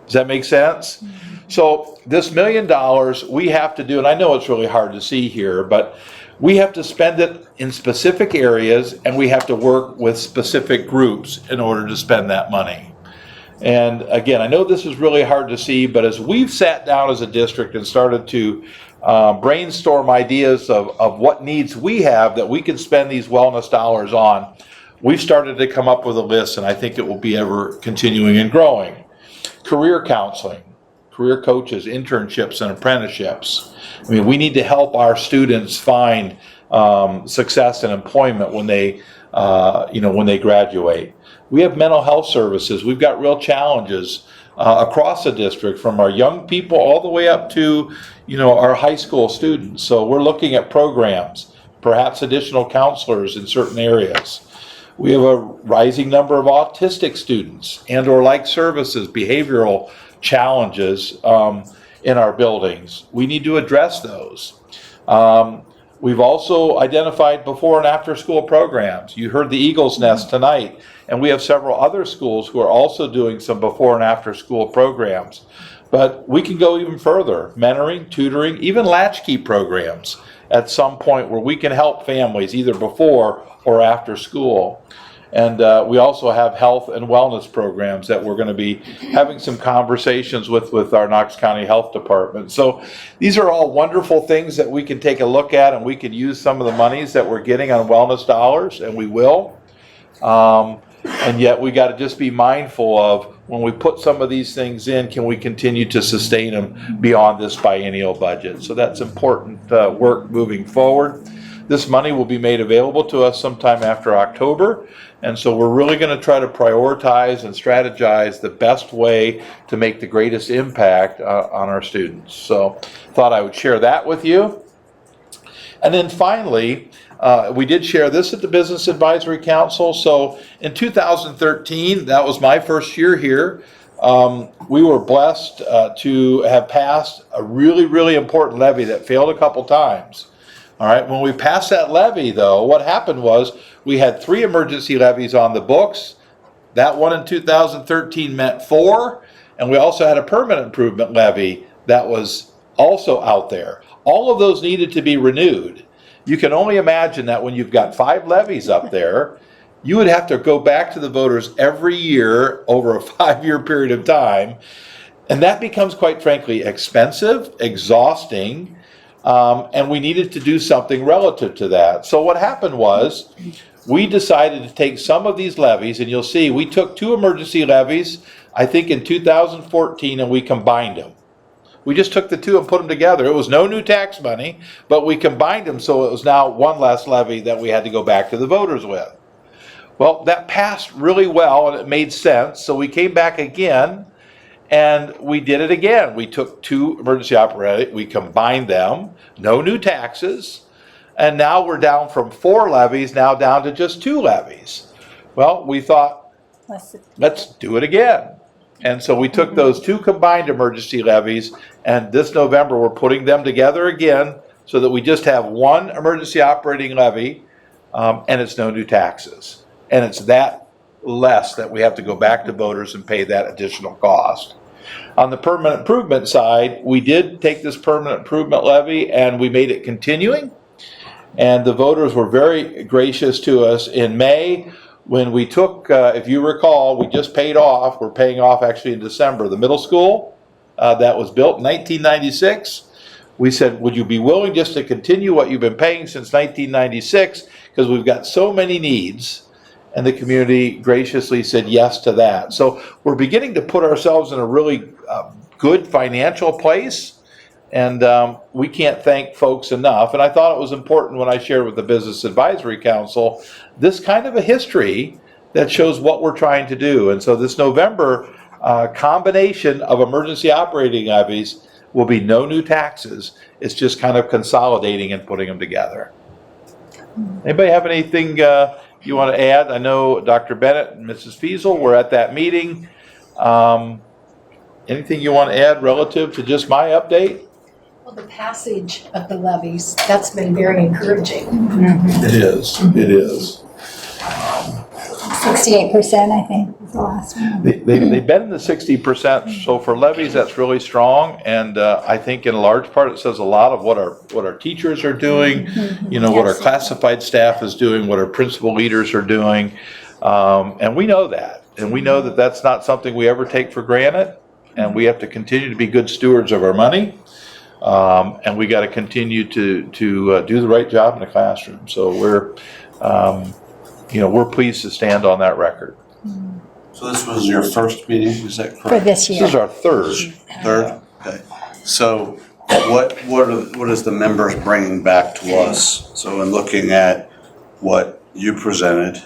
Does that make sense? So this $1 million we have to do, and I know it's really hard to see here, but we have to spend it in specific areas, and we have to work with specific groups in order to spend that money. And again, I know this is really hard to see, but as we've sat down as a district and started to brainstorm ideas of what needs we have that we can spend these wellness dollars on, we've started to come up with a list, and I think it will be ever continuing and growing. Career counseling, career coaches, internships, and apprenticeships. I mean, we need to help our students find success and employment when they graduate. We have mental health services. We've got real challenges across the district, from our young people all the way up to, our high school students. So we're looking at programs, perhaps additional counselors in certain areas. We have a rising number of autistic students and/or like services, behavioral challenges in our buildings. We need to address those. We've also identified before and after school programs. You heard the Eagle's Nest tonight, and we have several other schools who are also doing some before and after school programs. But we can go even further: mentoring, tutoring, even latchkey programs at some point where we can help families either before or after school. And we also have health and wellness programs that we're going to be having some conversations with our Knox County Health Department. So these are all wonderful things that we can take a look at, and we can use some of the monies that we're getting on wellness dollars, and we will. And yet we got to just be mindful of, when we put some of these things in, can we continue to sustain them beyond this biennial budget? So that's important work moving forward. This money will be made available to us sometime after October, and so we're really going to try to prioritize and strategize the best way to make the greatest impact on our students. So thought I would share that with you. And then finally, we did share this at the Business Advisory Council. So in 2013, that was my first year here, we were blessed to have passed a really, really important levy that failed a couple times. All right, when we passed that levy, though, what happened was we had 3 emergency levies on the books. That one in 2013 meant 4, and we also had a permanent improvement levy that was also out there. All of those needed to be renewed. You can only imagine that when you've got 5 levies up there, you would have to go back to the voters every year over a 5-year period of time, and that becomes, quite frankly, expensive, exhausting. And we needed to do something relative to that. So what happened was, we decided to take some of these levies, and you'll see we took 2 emergency levies, I think in 2014, and we combined them. We just took the 2 and put them together. It was no new tax money, but we combined them, so it was now 1 less levy that we had to go back to the voters with. Well, that passed really well, and it made sense, so we came back again, and we did it again. We took 2 emergency operating, we combined them, no new taxes, and now we're down from 4 levies, now down to just 2 levies. Well, we thought, let's do it again. And so we took those 2 combined emergency levies, and this November we're putting them together again so that we just have 1 emergency operating levy, and it's no new taxes. And it's that less that we have to go back to voters and pay that additional cost. On the permanent improvement side, we did take this permanent improvement levy and we made it continuing. And the voters were very gracious to us in May when we took, if you recall, we just paid off, we're paying off actually in December, the middle school that was built in 1996. We said, would you be willing just to continue what you've been paying since 1996? Because we've got so many needs. And the community graciously said yes to that. So we're beginning to put ourselves in a really good financial place. And we can't thank folks enough. And I thought it was important when I shared with the Business Advisory Council this kind of a history that shows what we're trying to do. And so this November combination of emergency operating levies will be no new taxes. It's just kind of consolidating and putting them together. Anybody have anything you want to add? I know Dr. Bennett and Mrs. Fiesel were at that meeting. Anything you want to add relative to just my update? Well, the passage of the levies, that's been very encouraging. It is. It is. 68%, I think, was the last one. They've been in the 60%, so for levies, that's really strong. And I think in a large part, it says a lot of what our teachers are doing, you know, what our classified staff is doing, what our principal leaders are doing. And we know that. And we know that that's not something we ever take for granted. And we have to continue to be good stewards of our money. And we got to continue to do the right job in the classroom. So we're pleased to stand on that record. So this was your first meeting, is that correct? For this year. This is our third. Third? Okay. So what is the members bringing back to us? So in looking at what you presented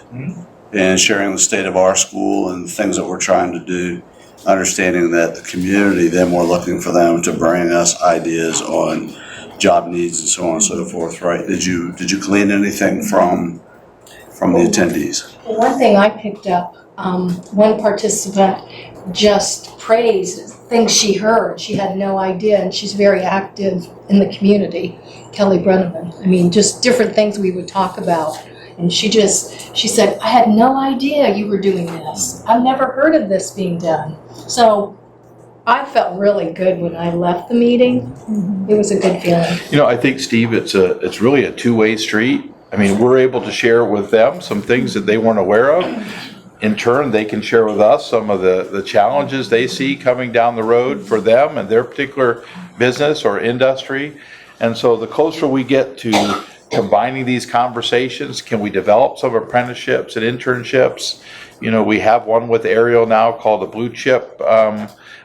and sharing the state of our school and things that we're trying to do, understanding that the community, then we're looking for them to bring us ideas on job needs and so on and so forth, right? Did you glean anything from the attendees? One thing I picked up, one participant just praised things she heard. She had no idea, and she's very active in the community, Kelly Brenneman. I mean, just different things we would talk about. And she said, I had no idea you were doing this. I've never heard of this being done. So I felt really good when I left the meeting. It was a good feeling. You know, I think, Steve, it's really a two-way street. I mean, we're able to share with them some things that they weren't aware of. In turn, they can share with us some of the challenges they see coming down the road for them and their particular business or industry. And so the closer we get to combining these conversations, can we develop some apprenticeships and internships? You know, we have one with Ariel now called the Blue Chip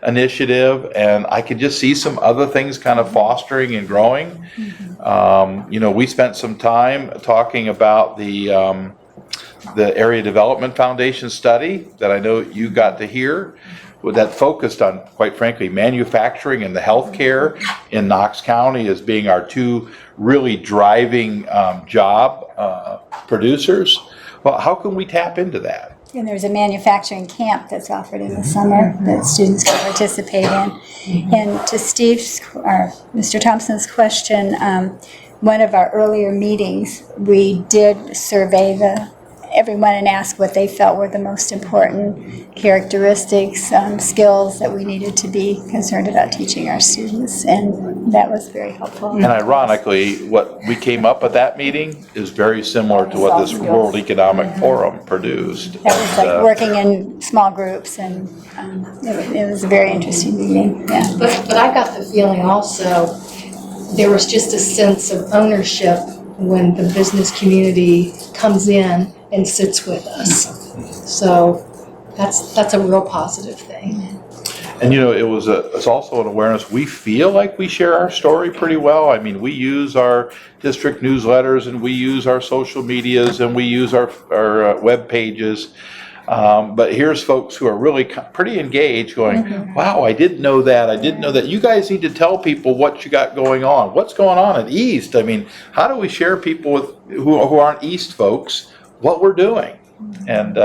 Initiative, and I can just see some other things kind of fostering and growing. You know, we spent some time talking about the Area Development Foundation study that I know you got to hear, that focused on, quite frankly, manufacturing and the healthcare in Knox County as being our two really driving job producers. Well, how can we tap into that? And there's a manufacturing camp that's offered in the summer that students can participate in. And to Mr. Thompson's question, one of our earlier meetings, we did survey everyone and ask what they felt were the most important characteristics, skills that we needed to be concerned about teaching our students, and that was very helpful. And ironically, what we came up at that meeting is very similar to what this World Economic Forum produced. That was like working in small groups, and it was a very interesting meeting. Yeah. But I got the feeling also there was just a sense of ownership when the business community comes in and sits with us. So that's a real positive thing. And you know, it's also an awareness. We feel like we share our story pretty well. I mean, we use our district newsletters, and we use our social medias, and we use our web pages. But here's folks who are really pretty engaged going, wow, I didn't know that. I didn't know that. You guys need to tell people what you got going on. What's going on at East? I mean, how do we share people with who aren't East folks what we're doing? And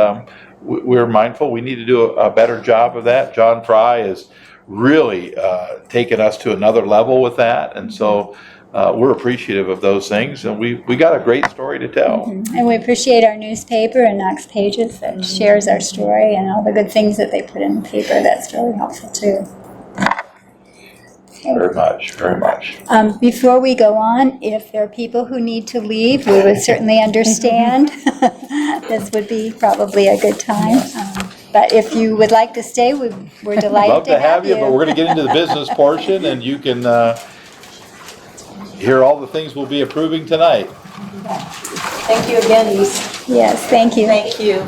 we're mindful we need to do a better job of that. John Fry has really taken us to another level with that. And so we're appreciative of those things, and we got a great story to tell. And we appreciate our newspaper and Knox Pages that shares our story and all the good things that they put in the paper. That's really helpful too. Very much, very much. Before we go on, if there are people who need to leave, we would certainly understand. This would be probably a good time. But if you would like to stay, we're delighted Love to have you, but we're going to get into the business portion, and you can hear all the things we'll be approving tonight. Thank you again, East. Yes, thank you. Thank you.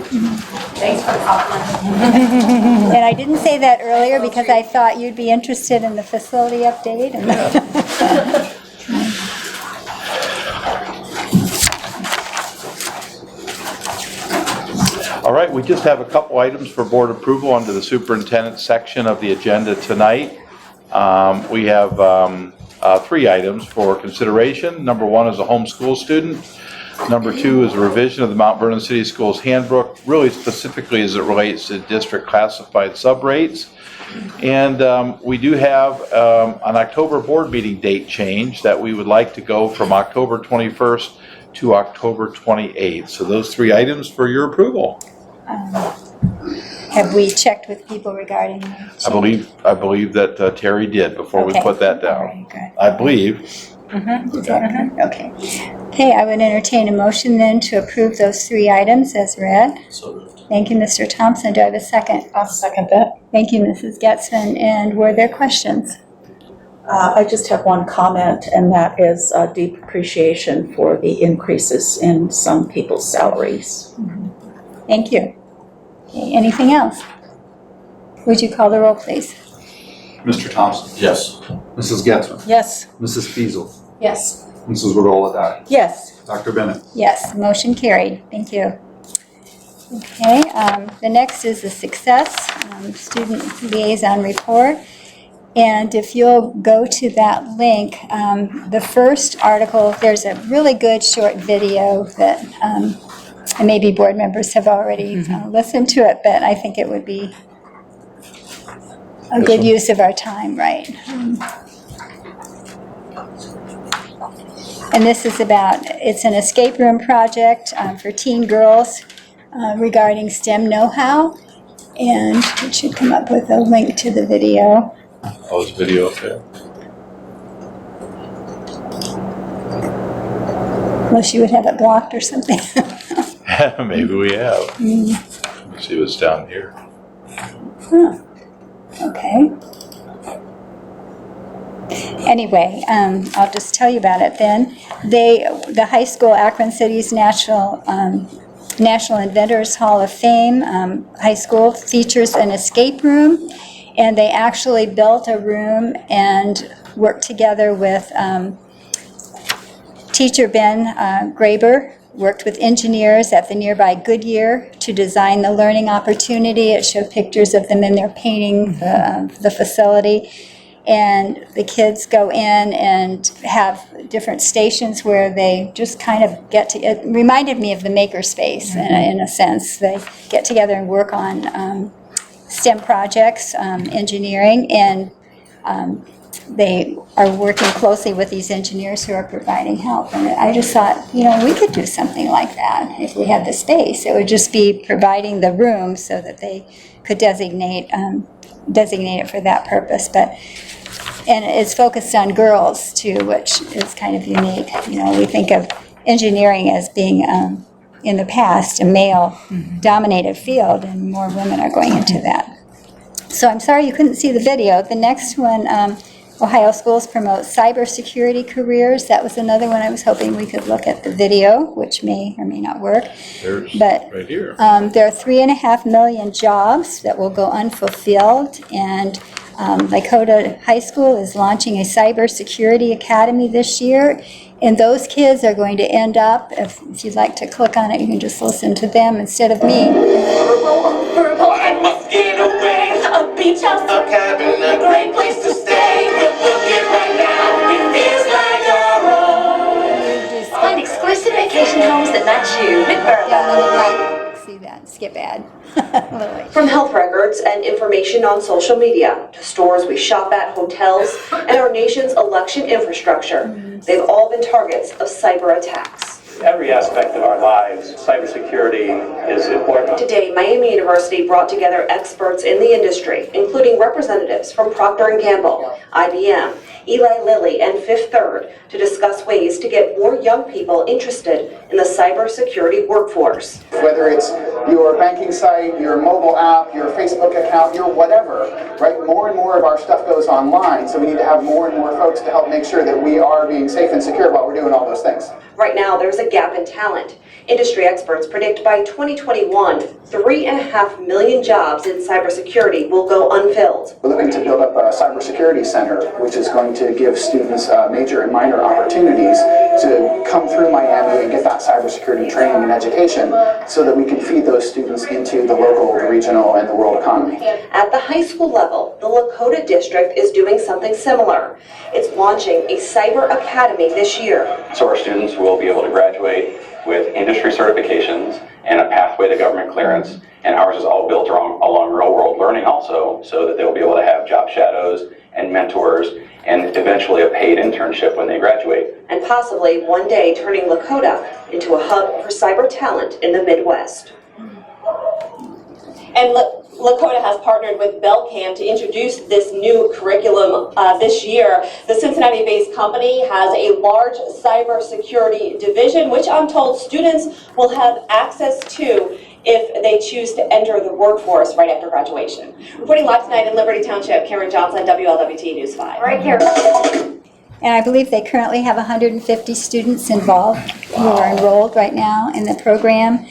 Thanks for the compliment. And I didn't say that earlier because I thought you'd be interested in the facility update. All right, we just have a couple items for board approval under the superintendent section of the agenda tonight. We have 3 items for consideration. Number 1 is a homeschool student. Number 2 is a revision of the Mount Vernon City Schools handbook, really specifically as it relates to district classified subrates. And we do have an October board meeting date change that we would like to go from October 21st to October 28th. So those 3 items for your approval. Have we checked with people regarding the change? I believe that Terry did before we put that down. All right, good. I believe. Okay. Okay, I would entertain a motion then to approve those 3 items as read. So moved. Thank you, Mr. Thompson. Do I have a second? I'll second that. Thank you, Mrs. Getzman. And were there questions? I just have one comment, and that is a deep appreciation for the increases in some people's salaries. Thank you. Okay, anything else? Would you call the roll, please? Mr. Thompson? Yes. Mrs. Getzmann? Yes. Mrs. Fiesel, Yes. Mrs. Regola-Dye? Yes. Dr. Bennett? Yes, motion carried. Thank you. Okay, the next is the success student liaison report. And if you'll go to that link, the first article, there's a really good short video that and maybe board members have already listened to it, but I think it would be a good use of our time, right? And this is it's an escape room project for teen girls regarding STEM know-how. And it should come up with a link to the video. Oh, it's video up there. Unless you would have it blocked or something. Maybe we have. Let's see what's down here. Huh. Okay. Anyway, I'll just tell you about it then. The high school, Akron City's National Inventors Hall of Fame high school features an escape room, and they actually built a room and worked together with teacher Ben Graber, worked with engineers at the nearby Goodyear to design the learning opportunity. It showed pictures of them in there painting the facility. And the kids go in and have different stations where they just kind of it reminded me of the makerspace in a sense. They get together and work on STEM projects, engineering, and they are working closely with these engineers who are providing help. And I just thought, we could do something like that if we had the space. It would just be providing the room so that they could designate it for that purpose. And it's focused on girls too, which is kind of unique. We think of engineering as being in the past a male-dominated field, and more women are going into that. So I'm sorry you couldn't see the video. The next one, Ohio Schools Promote Cybersecurity Careers. That was another one I was hoping we could look at the video, which may or may not work. There's But right here. there are 3.5 million jobs that will go unfulfilled, and Lakota High School is launching a cybersecurity academy this year, and those kids are going to end up, if you'd like to click on it, you can just listen to them instead of me. I must get away. A beach house, a cabin, a great place to stay. We'll book it right now. It feels like our own. Just Find exclusive vacation homes that match you with Vernon. see that. skip ad. Lily. From health records and information on social media to stores we shop at, hotels, and our nation's election infrastructure, they've all been targets of cyber attacks. Every aspect of our lives, cybersecurity is important. Today, Miami University brought together experts in the industry, including representatives from Procter & Gamble, IBM, Eli Lilly, and Fifth Third, to discuss ways to get more young people interested in the cybersecurity workforce. Whether it's your banking site, your mobile app, your Facebook account, your whatever, right? More and more of our stuff goes online, so we need to have more and more folks to help make sure that we are being safe and secure while we're doing all those things. Right now, there's a gap in talent. Industry experts predict by 2021, 3.5 million jobs in cybersecurity will go unfilled. We're looking to build up a cybersecurity center, which is going to give students major and minor opportunities to come through Miami and get that cybersecurity training and education so that we can feed those students into the local, regional, and the world economy. At the high school level, the Lakota district is doing something similar. It's launching a cyber academy this year. So our students will be able to graduate with industry certifications and a pathway to government clearance. And ours is all built along real world learning also, so that they'll be able to have job shadows and mentors and eventually a paid internship when they graduate. And possibly one day turning Lakota into a hub for cyber talent in the Midwest. And Lakota has partnered with Belcam to introduce this new curriculum this year. The Cincinnati-based company has a large cybersecurity division, which I'm told students will have access to if they choose to enter the workforce right after graduation. Reporting live tonight in Liberty Township, Karen Johnson, WLWT News 5. Right here. And I believe they currently have 150 students involved who are enrolled right now in the program.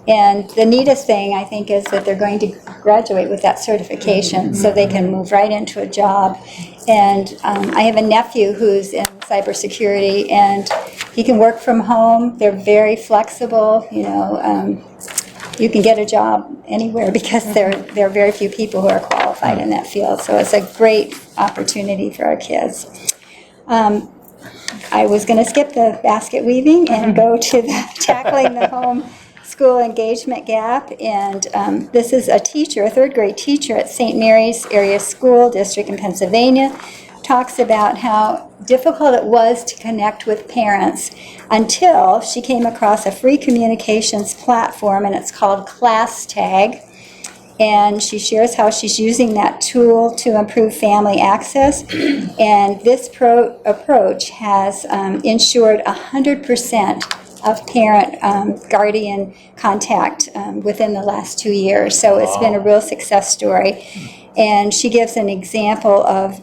And the neatest thing, I think, is that they're going to graduate with that certification so they can move right into a job. And I have a nephew who's in cybersecurity, and he can work from home. They're very flexible, you know. You can get a job anywhere because there are very few people who are qualified in that field. So it's a great opportunity for our kids. I was going to skip the basket weaving and go to the tackling the home school engagement gap, and this is a teacher, a third grade teacher at St. Mary's Area School District in Pennsylvania, talks about how difficult it was to connect with parents until she came across a free communications platform, and it's called Class Tag. And she shares how she's using that tool to improve family access. And this approach has ensured 100% of parent-guardian contact within the last 2 years. So it's been a real success story. And she gives an example of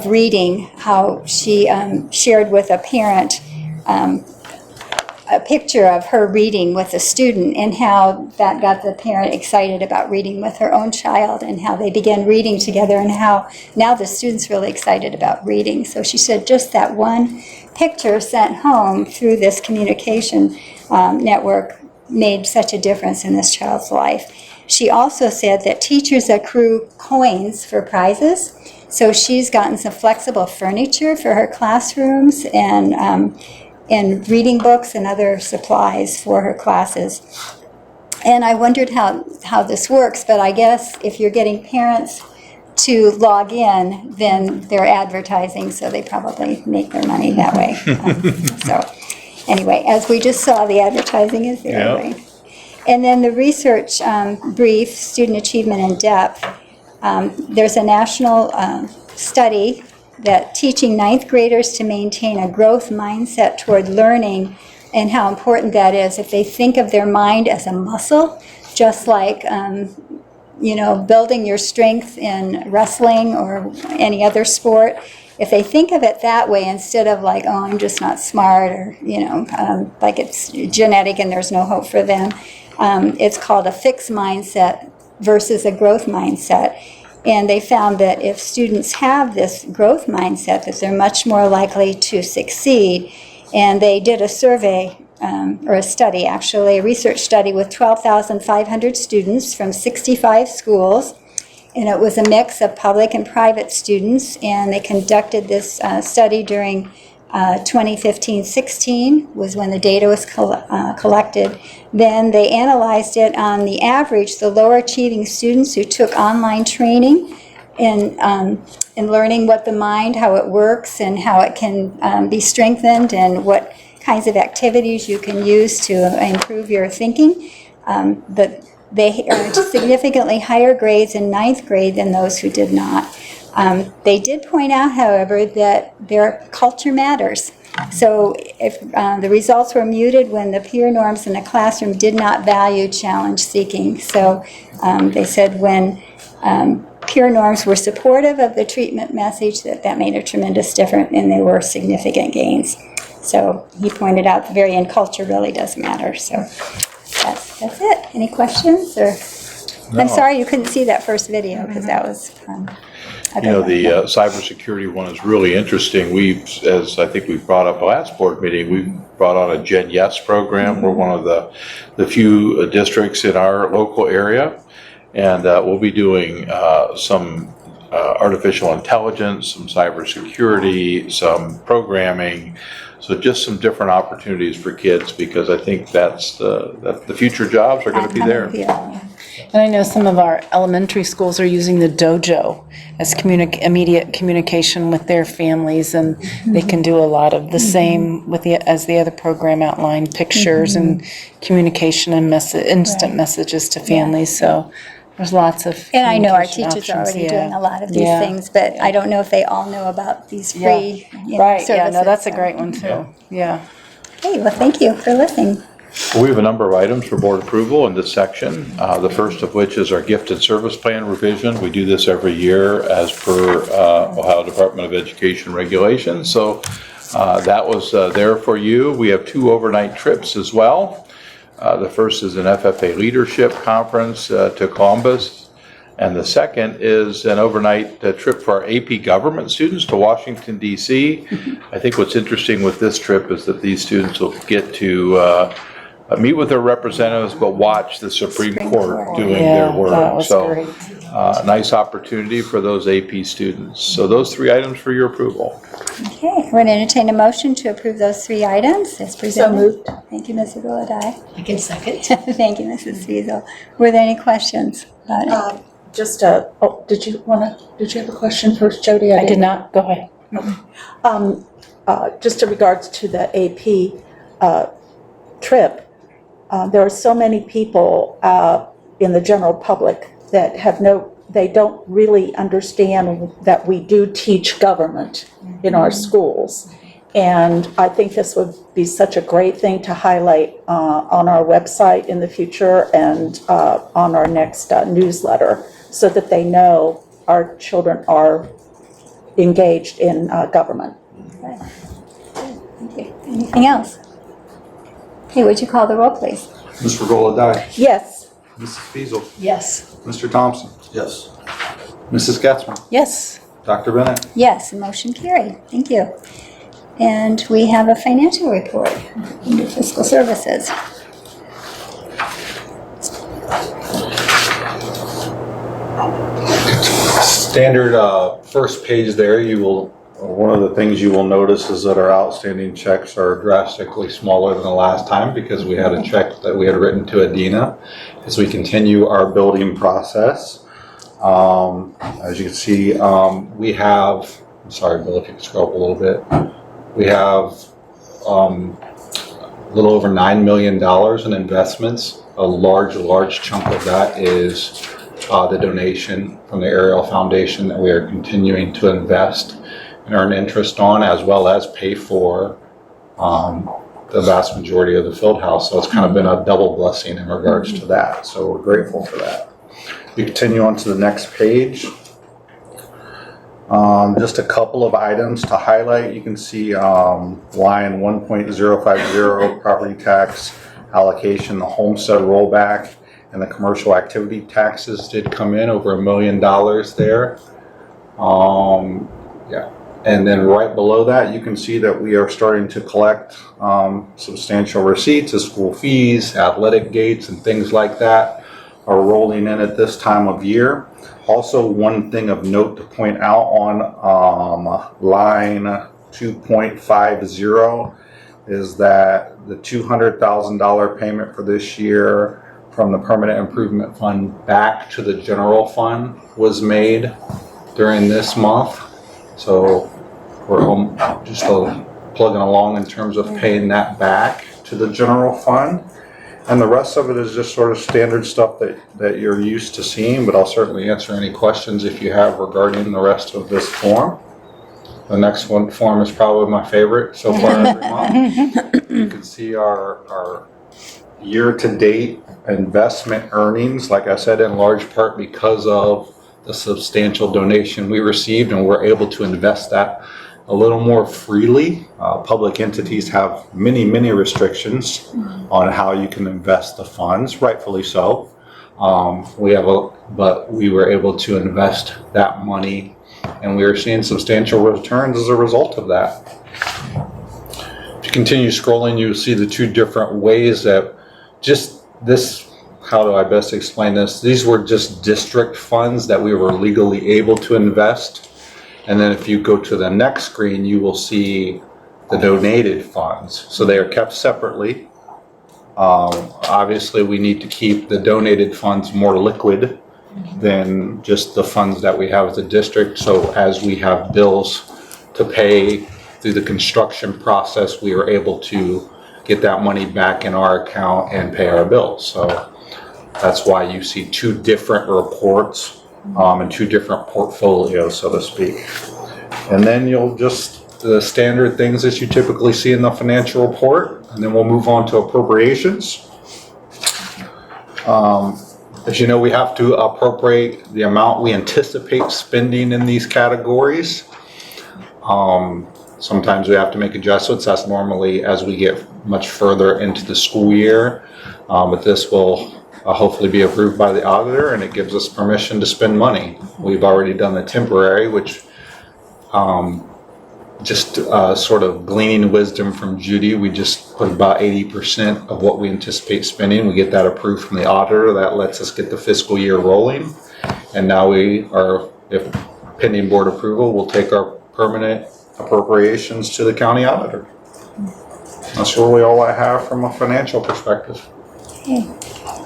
reading, how she shared with a parent a picture of her reading with a student, and how that got the parent excited about reading with her own child, and how they began reading together, and how now the student's really excited about reading. So she said just that one picture sent home through this communication network made such a difference in this child's life. She also said that teachers accrue coins for prizes, so she's gotten some flexible furniture for her classrooms, and reading books and other supplies for her classes. And I wondered how this works, but I guess if you're getting parents to log in, then they're advertising, so they probably make their money that way. So anyway, as we just saw, the advertising is there. Right? And then the research brief, Student Achievement in Depth, there's a national study that teaching ninth graders to maintain a growth mindset toward learning, and how important that is. If they think of their mind as a muscle, just like building your strength in wrestling or any other sport, if they think of it that way instead of like, oh, I'm just not smart, or like it's genetic and there's no hope for them, it's called a fixed mindset versus a growth mindset. And they found that if students have this growth mindset, that they're much more likely to succeed. And they did a survey, or a study actually, a research study with 12,500 students from 65 schools. And it was a mix of public and private students. And they conducted this study during 2015-16 was when the data was collected. Then they analyzed it on the average, the lower achieving students who took online training in learning what the mind, how it works, and how it can be strengthened, and what kinds of activities you can use to improve your thinking. They earned significantly higher grades in 9th grade than those who did not. They did point out, however, that their culture matters. So if the results were muted when the peer norms in the classroom did not value challenge seeking. So they said when peer norms were supportive of the treatment message, that made a tremendous difference, and there were significant gains. So he pointed out the very end, culture really does matter. So that's it. Any questions? Or No. I'm sorry you couldn't see that first video because that was the cybersecurity one is really interesting. As I think we brought up last board meeting, we brought on a Gen Yes program. We're one of the few districts in our local area, and we'll be doing some artificial intelligence, some cybersecurity, some programming. So just some different opportunities for kids, because I think that's the future jobs are going to be there. And I know some of our elementary schools are using the dojo as immediate communication with their families, and they can do a lot of the same with as the other program outlined, pictures and communication and instant messages to families. So there's lots of And I know our communication teachers are options, already doing a lot of these Yeah. things, but I don't know if they all know about these free Right, services. yeah, no, that's a great one too. Yeah. Hey, well, thank you for listening. We have a number of items for board approval in this section. The first of which is our gifted service plan revision. We do this every year as per Ohio Department of Education regulations. So that was there for you. We have 2 overnight trips as well. The first is an FFA leadership conference to Columbus. And the second is an overnight trip for our AP government students to Washington, D.C. I think what's interesting with this trip is that these students will get to meet with their representatives, but watch the Supreme Court doing their work. That was So, great. nice opportunity for those AP students. So those 3 items for your approval. Okay, we're going to entertain a motion to approve those 3 items as presented. So moved. Thank you, Mrs. Gulladye. I can second. Thank you, Mrs. Fiesel. Were there any questions about it? Did you have a question first, Jody? I did not. Go ahead. Just in regards to the AP trip, there are so many people in the general public that they don't really understand that we do teach government in our schools. And I think this would be such a great thing to highlight on our website in the future and on our next newsletter, so that they know our children are engaged in government. Thank you. Anything else? Hey, would you call the roll, please? Mr. Gulladye. Yes. Mrs. Fiesel. Yes. Mr. Thompson. Yes. Mrs. Getzmann. Yes. Dr. Bennett. Yes, motion carried. Thank you. And we have a financial report under fiscal services. Standard first page there, one of the things you will notice is that our outstanding checks are drastically smaller than the last time, because we had a check that we had written to Adina as we continue our building process. As you can see, we have, I'm sorry, Bill, if you could scroll up a little bit. We have a little over $9 million in investments. A large chunk of that is the donation from the Ariel Foundation that we are continuing to invest and earn interest on, as well as pay for the vast majority of the field house. So it's kind of been a double blessing in regards to that. So we're grateful for that. We continue on to the next page. Just a couple of items to highlight. You can see line 1.050 property tax allocation, the homestead rollback, and the commercial activity taxes did come in over $1 million there. And then right below that, you can see that we are starting to collect substantial receipts of school fees, athletic gates, and things like that are rolling in at this time of year. Also, one thing of note to point out on line 2.50 is that the $200,000 payment for this year from the Permanent Improvement Fund back to the general fund was made during this month. So we're just plugging along in terms of paying that back to the general fund. And the rest of it is just sort of standard stuff that you're used to seeing, but I'll certainly answer any questions if you have regarding the rest of this form. The next form is probably my favorite so far every month. You can see our year-to-date investment earnings, like I said, in large part because of the substantial donation we received, and we're able to invest that a little more freely. Public entities have many restrictions on how you can invest the funds, rightfully so. But we were able to invest that money, and we are seeing substantial returns as a result of that. If you continue scrolling, you'll see the two different ways that how do I best explain this? These were just district funds that we were legally able to invest. And then if you go to the next screen, you will see the donated funds. So they are kept separately. Obviously, we need to keep the donated funds more liquid than just the funds that we have as a district. So as we have bills to pay through the construction process, we are able to get that money back in our account and pay our bills. So that's why you see two different reports and two different portfolios, so to speak. And then you'll the standard things that you typically see in the financial report, and then we'll move on to appropriations. As you know, we have to appropriate the amount we anticipate spending in these categories. Sometimes we have to make adjustments. That's normally as we get much further into the school year. But this will hopefully be approved by the auditor, and it gives us permission to spend money. We've already done the temporary, which sort of gleaning wisdom from Judy, we just put about 80% of what we anticipate spending. We get that approved from the auditor. That lets us get the fiscal year rolling. And now if pending board approval, we'll take our permanent appropriations to the county auditor. That's really all I have from a financial perspective. Okay,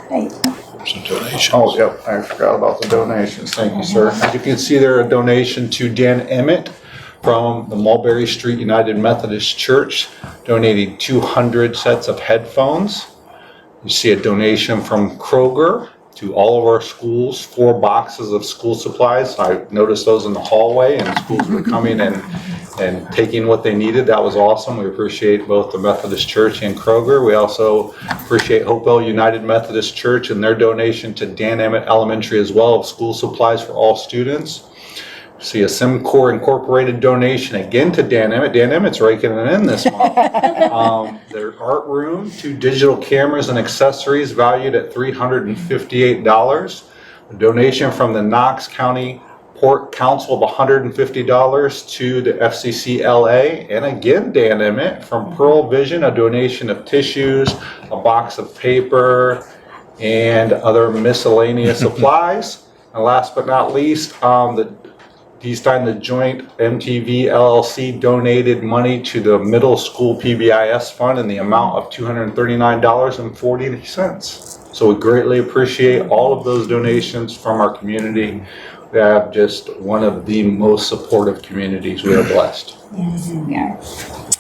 great. Some donations. Oh, yep, I forgot about the donations. Thank you, sir. As you can see there, a donation to Dan Emmett from the Mulberry Street United Methodist Church, donating 200 sets of headphones. You see a donation from Kroger to all of our schools, 4 boxes of school supplies. I noticed those in the hallway, and schools were coming and taking what they needed. That was awesome. We appreciate both the Methodist Church and Kroger. We also appreciate Hopewell United Methodist Church and their donation to Dan Emmett Elementary as well of school supplies for all students. See a SimCore Incorporated donation again to Dan Emmett. Dan Emmett's raking it in this month. Their art room, 2 digital cameras and accessories valued at $358. A donation from the Knox County Port Council of $150 to the FCCLA. And again, Dan Emmett from Pearl Vision, a donation of tissues, a box of paper, and other miscellaneous supplies. And last but not least, East Time, the Joint MTV LLC donated money to the middle school PBIS fund in the amount of $239.40. So we greatly appreciate all of those donations from our community. We have just one of the most supportive communities. We are blessed. Yes, we are.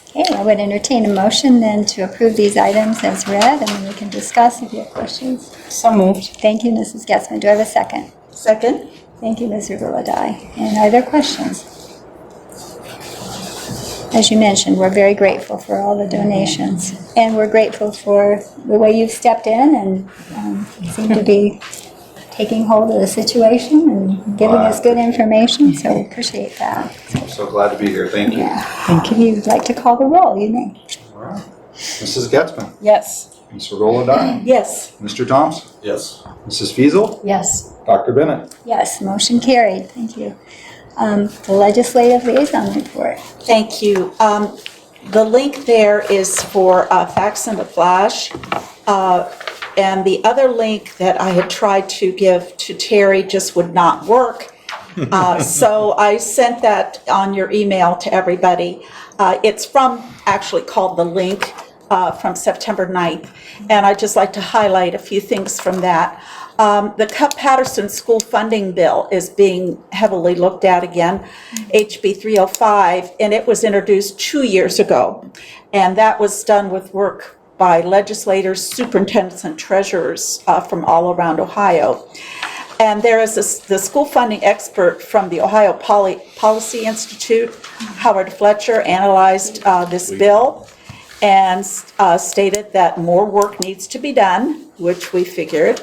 Okay, I would entertain a motion then to approve these items as read, and then we can discuss if you have questions. So moved. Thank you, Mrs. Getzmann. Do I have a second? Second? Thank you, Ms. Rubeladai. And are there questions? As you mentioned, we're very grateful for all the donations, and we're grateful for the way you've stepped in and seem to be taking hold of the situation and giving us good information, so we appreciate that. I'm so glad to be here. Thank you. Thank you. If you'd like to call the roll, you may. All right. Mrs. Getzmann. Yes. Ms. Rubeladai. Yes. Mr. Thompson. Yes. Mrs. Fiesel. Yes. Dr. Bennett. Yes, motion carried. Thank you. The legislative liaison report. Thank you. The link there is for Facts in the Flash. And the other link that I had tried to give to Terry just would not work. So I sent that on your email to everybody. It's actually called The Link, from September 9th. And I'd just like to highlight a few things from that. The Cup-Patterson School Funding Bill is being heavily looked at again, HB 305, and it was introduced 2 years ago. And that was done with work by legislators, superintendents, and treasurers from all around Ohio. And there is the school funding expert from the Ohio Policy Institute, Howard Fletcher, analyzed this bill and stated that more work needs to be done, which we figured,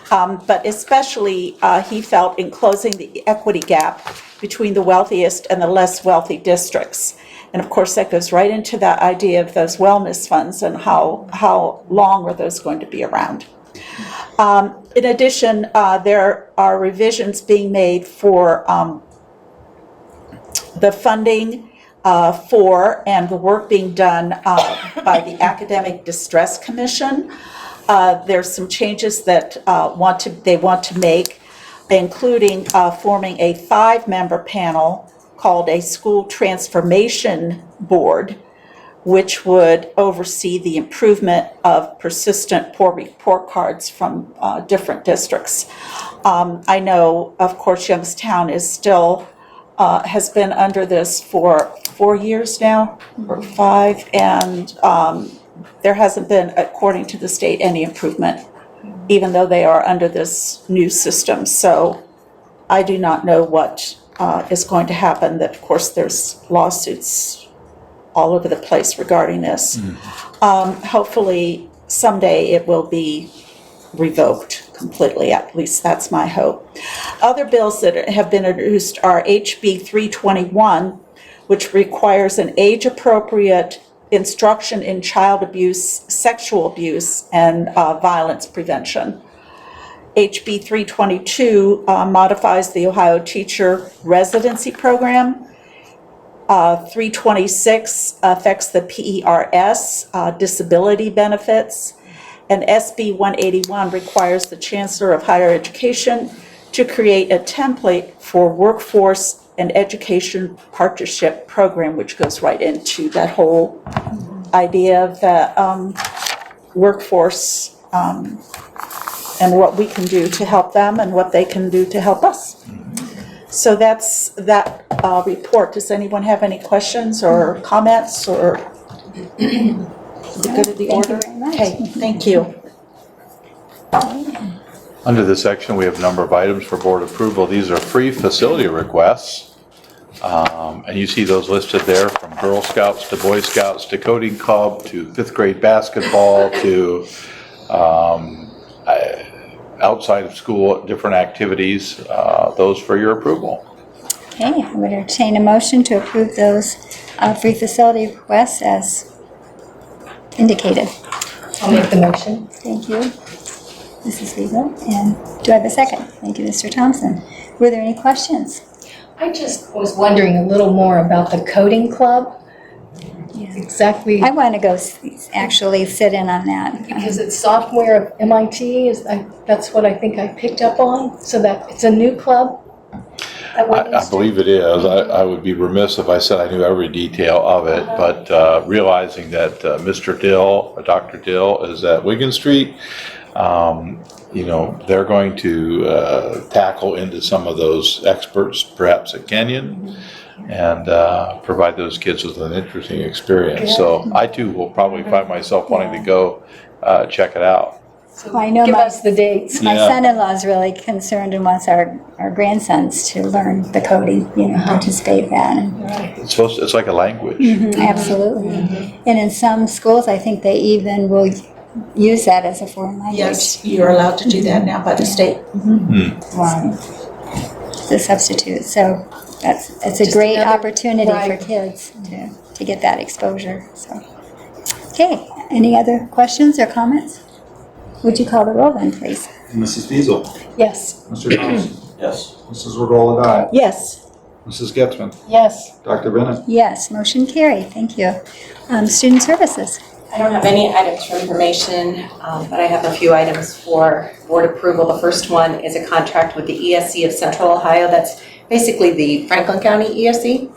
but especially he felt in closing the equity gap between the wealthiest and the less wealthy districts. And of course, that goes right into that idea of those wellness funds and how long are those going to be around. In addition, there are revisions being made for the funding for and the work being done by the Academic Distress Commission. There's some changes that they want to make, including forming a 5-member panel called a School Transformation Board, which would oversee the improvement of persistent poor report cards from different districts. I know, of course, Youngstown is still has been under this for 4 years now, or 5, and there hasn't been, according to the state, any improvement, even though they are under this new system. So I do not know what is going to happen. That, of course, there's lawsuits all over the place regarding this. Hopefully someday it will be revoked completely, at least that's my hope. Other bills that have been introduced are HB 321, which requires an age-appropriate instruction in child abuse, sexual abuse, and violence prevention. HB 322 modifies the Ohio Teacher Residency Program. 326 affects the PERS, disability benefits. And SB 181 requires the Chancellor of Higher Education to create a template for workforce and education partnership program, which goes right into that whole idea of the workforce and what we can do to help them and what they can do to help us. So that's that report. Does anyone have any questions or comments or the good of the order? Okay, thank you. Under this section, we have a number of items for board approval. These are free facility requests. And you see those listed there, from Girl Scouts to Boy Scouts to Coding Club to 5th grade basketball to outside of school different activities, those for your approval. Okay, I would entertain a motion to approve those free facility requests as indicated. I'll make the motion. Thank you, Mrs. Weaver. And do I have a second? Thank you, Mr. Thompson. Were there any questions? I just was wondering a little more about the coding club. Yeah. Exactly. I want to go actually sit in on that. Because it's software of MIT, that's what I think I picked up on, so that it's a new club? I believe it is. I would be remiss if I said I knew every detail of it, but realizing that Mr. Dill, Dr. Dill, is at Wigan Street, you know, they're going to tackle into some of those experts, perhaps at Kenyon, and provide those kids with an interesting experience. So I too will probably find myself wanting to go check it out. So Well, I know give us the dates. My Yeah. son-in-law is really concerned and wants our grandsons to learn the coding, you know, participate in that. It's like a language. Absolutely. And in some schools, I think they even will use that as a foreign language. Yes, you're allowed to do that now by the state. Wow. It's a substitute, so it's a Just great another- opportunity for right. kids to get that exposure, so. Okay, any other questions or comments? Would you call the roll then, please? Mrs. Diesel. Yes. Mr. Thompson. Yes. Mrs. Regola Dye. Yes. Mrs. Getzmann. Yes. Dr. Bennett. Yes, motion carried, thank you. Student services. I don't have any items for information, but I have a few items for board approval. The first one is a contract with the ESC of Central Ohio. That's basically the Franklin County ESC.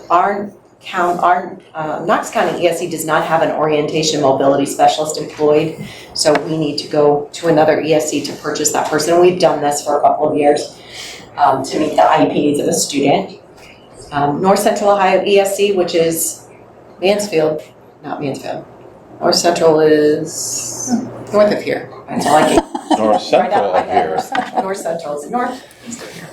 our Knox County ESE does not have an orientation mobility specialist employed, so we need to go to another ESE to purchase that person. We've done this for a couple of years to meet the IEP needs of a student. North Central Ohio ESE, which is Mansfield, not Mansfield. North Central is north of here. That's all I can. North Central of here. North Central is northeast of here.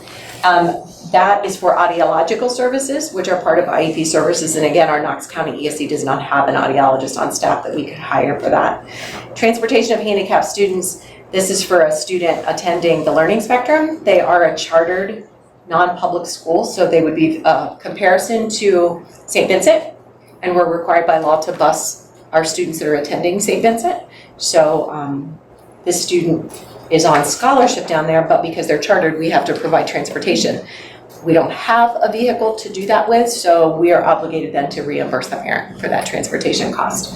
That is for audiological services, which are part of IEP services. And again, our Knox County ESE does not have an audiologist on staff that we could hire for that. Transportation of handicapped students. This is for a student attending the learning spectrum. They are a chartered non-public school, so they would be a comparison to St. Vincent. And we're required by law to bus our students that are attending St. Vincent. So this student is on scholarship down there, but because they're chartered, we have to provide transportation. We don't have a vehicle to do that with, so we are obligated then to reimburse the parent for that transportation cost.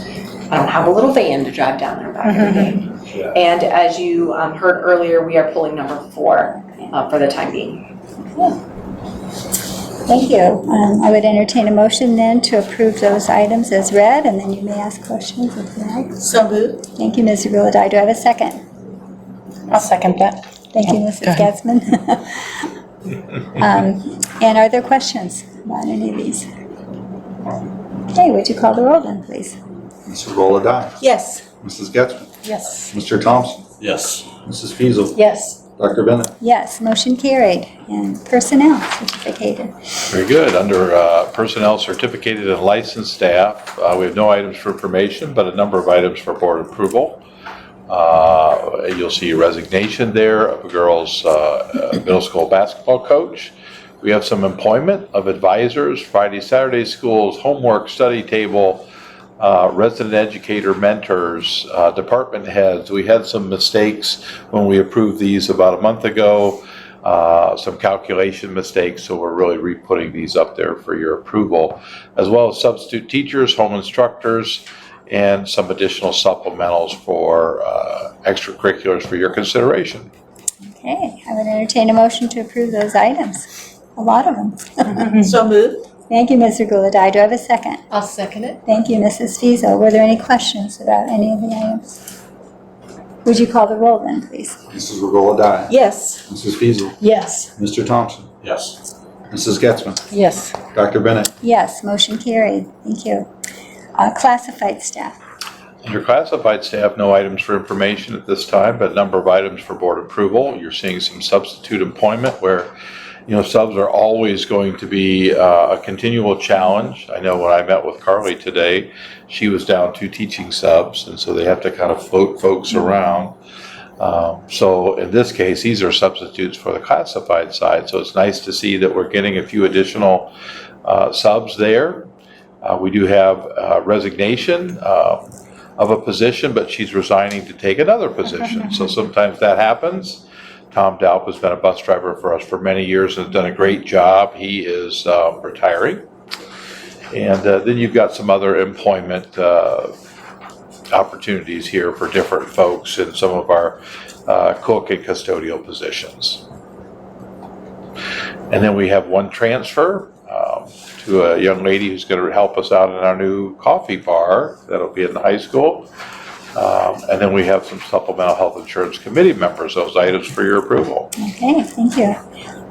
I don't have a little van to drive down there back every day. Yeah. And as you heard earlier, we are pulling number 4 for the time being. Thank you. I would entertain a motion then to approve those items as read, and then you may ask questions if you like. So moved. Thank you, Ms. Gulladye. Do I have a second? I'll second that. Thank you, Mrs. Getzman. And are there questions about any of these? Okay, would you call the roll then, please? Mrs. Rolladai. Yes. Mrs. Getzmann. Yes. Mr. Thompson. Yes. Mrs. Feasel. Yes. Dr. Bennett. Yes, motion carried. And personnel certificated. Very good. Under personnel certificated and licensed staff, we have no items for information, but a number of items for board approval. You'll see a resignation there of a girls' middle school basketball coach. We have some employment of advisors, Friday, Saturday schools, homework, study table, resident educator mentors, department heads. We had some mistakes when we approved these about a month ago, some calculation mistakes, so we're really re-putting these up there for your approval, as well as substitute teachers, home instructors, and some additional supplementals for extracurriculars for your consideration. Okay, I would entertain a motion to approve those items. A lot of them. So moved. Thank you, Mr. Gulladye. Do I have a second? I'll second it. Thank you, Mrs. Feasel. Were there any questions about any of the items? Would you call the roll then, please? Mrs. Rolladai. Yes. Mrs. Feasel. Yes. Mr. Thompson. Yes. Mrs. Getzmann. Yes. Dr. Bennett. Yes, motion carried. Thank you. Classified staff. Under classified staff, no items for information at this time, but a number of items for board approval. You're seeing some substitute employment where, subs are always going to be a continual challenge. I know when I met with Carly today, she was down 2 teaching subs, and so they have to kind of float folks around. So in this case, these are substitutes for the classified side, so it's nice to see that we're getting a few additional subs there. We do have resignation of a position, but she's resigning to take another position. So sometimes that happens. Tom Daup has been a bus driver for us for many years and has done a great job. He is retiring. And then you've got some other employment opportunities here for different folks in some of our cook and custodial positions. And then we have one transfer to a young lady who's going to help us out in our new coffee bar that'll be in the high school. And then we have some supplemental health insurance committee members, those items for your approval. Okay, thank you.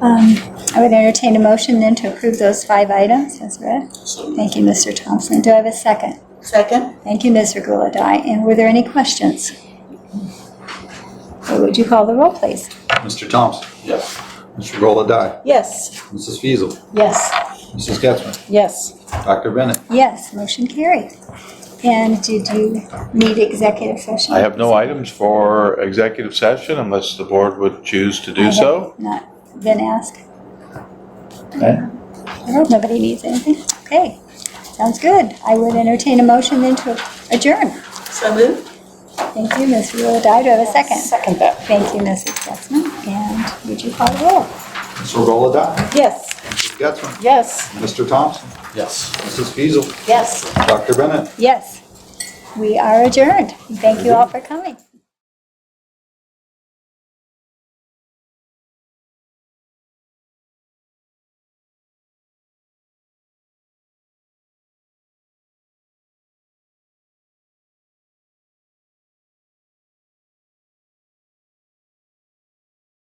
I would entertain a motion then to approve those 5 items as read. Thank you, Mr. Thompson. Do I have a second? Second. Thank you, Mr. Gulladye. And were there any questions? Or would you call the roll, please? Mr. Thompson. Yes. Mr. Rolladai. Yes. Mrs. Feasel. Yes. Mrs. Getzmann. Yes. Dr. Bennett. Yes, motion carried. And did you need executive session? I have no items for executive session unless the board would choose to do so. Not been asked. Okay. Nobody needs anything? Okay, sounds good. I would entertain a motion then to adjourn. So moved. Thank you, Ms. Rolladai. Do I have a second? Second that. Thank you, Mrs. Getzmann. And would you call the roll? Mr. Rolladai. Yes. Mrs. Getzmann. Yes. Mr. Thompson. Yes. Mrs. Feasel. Yes. Dr. Bennett. Yes, we are adjourned. Thank you all for coming.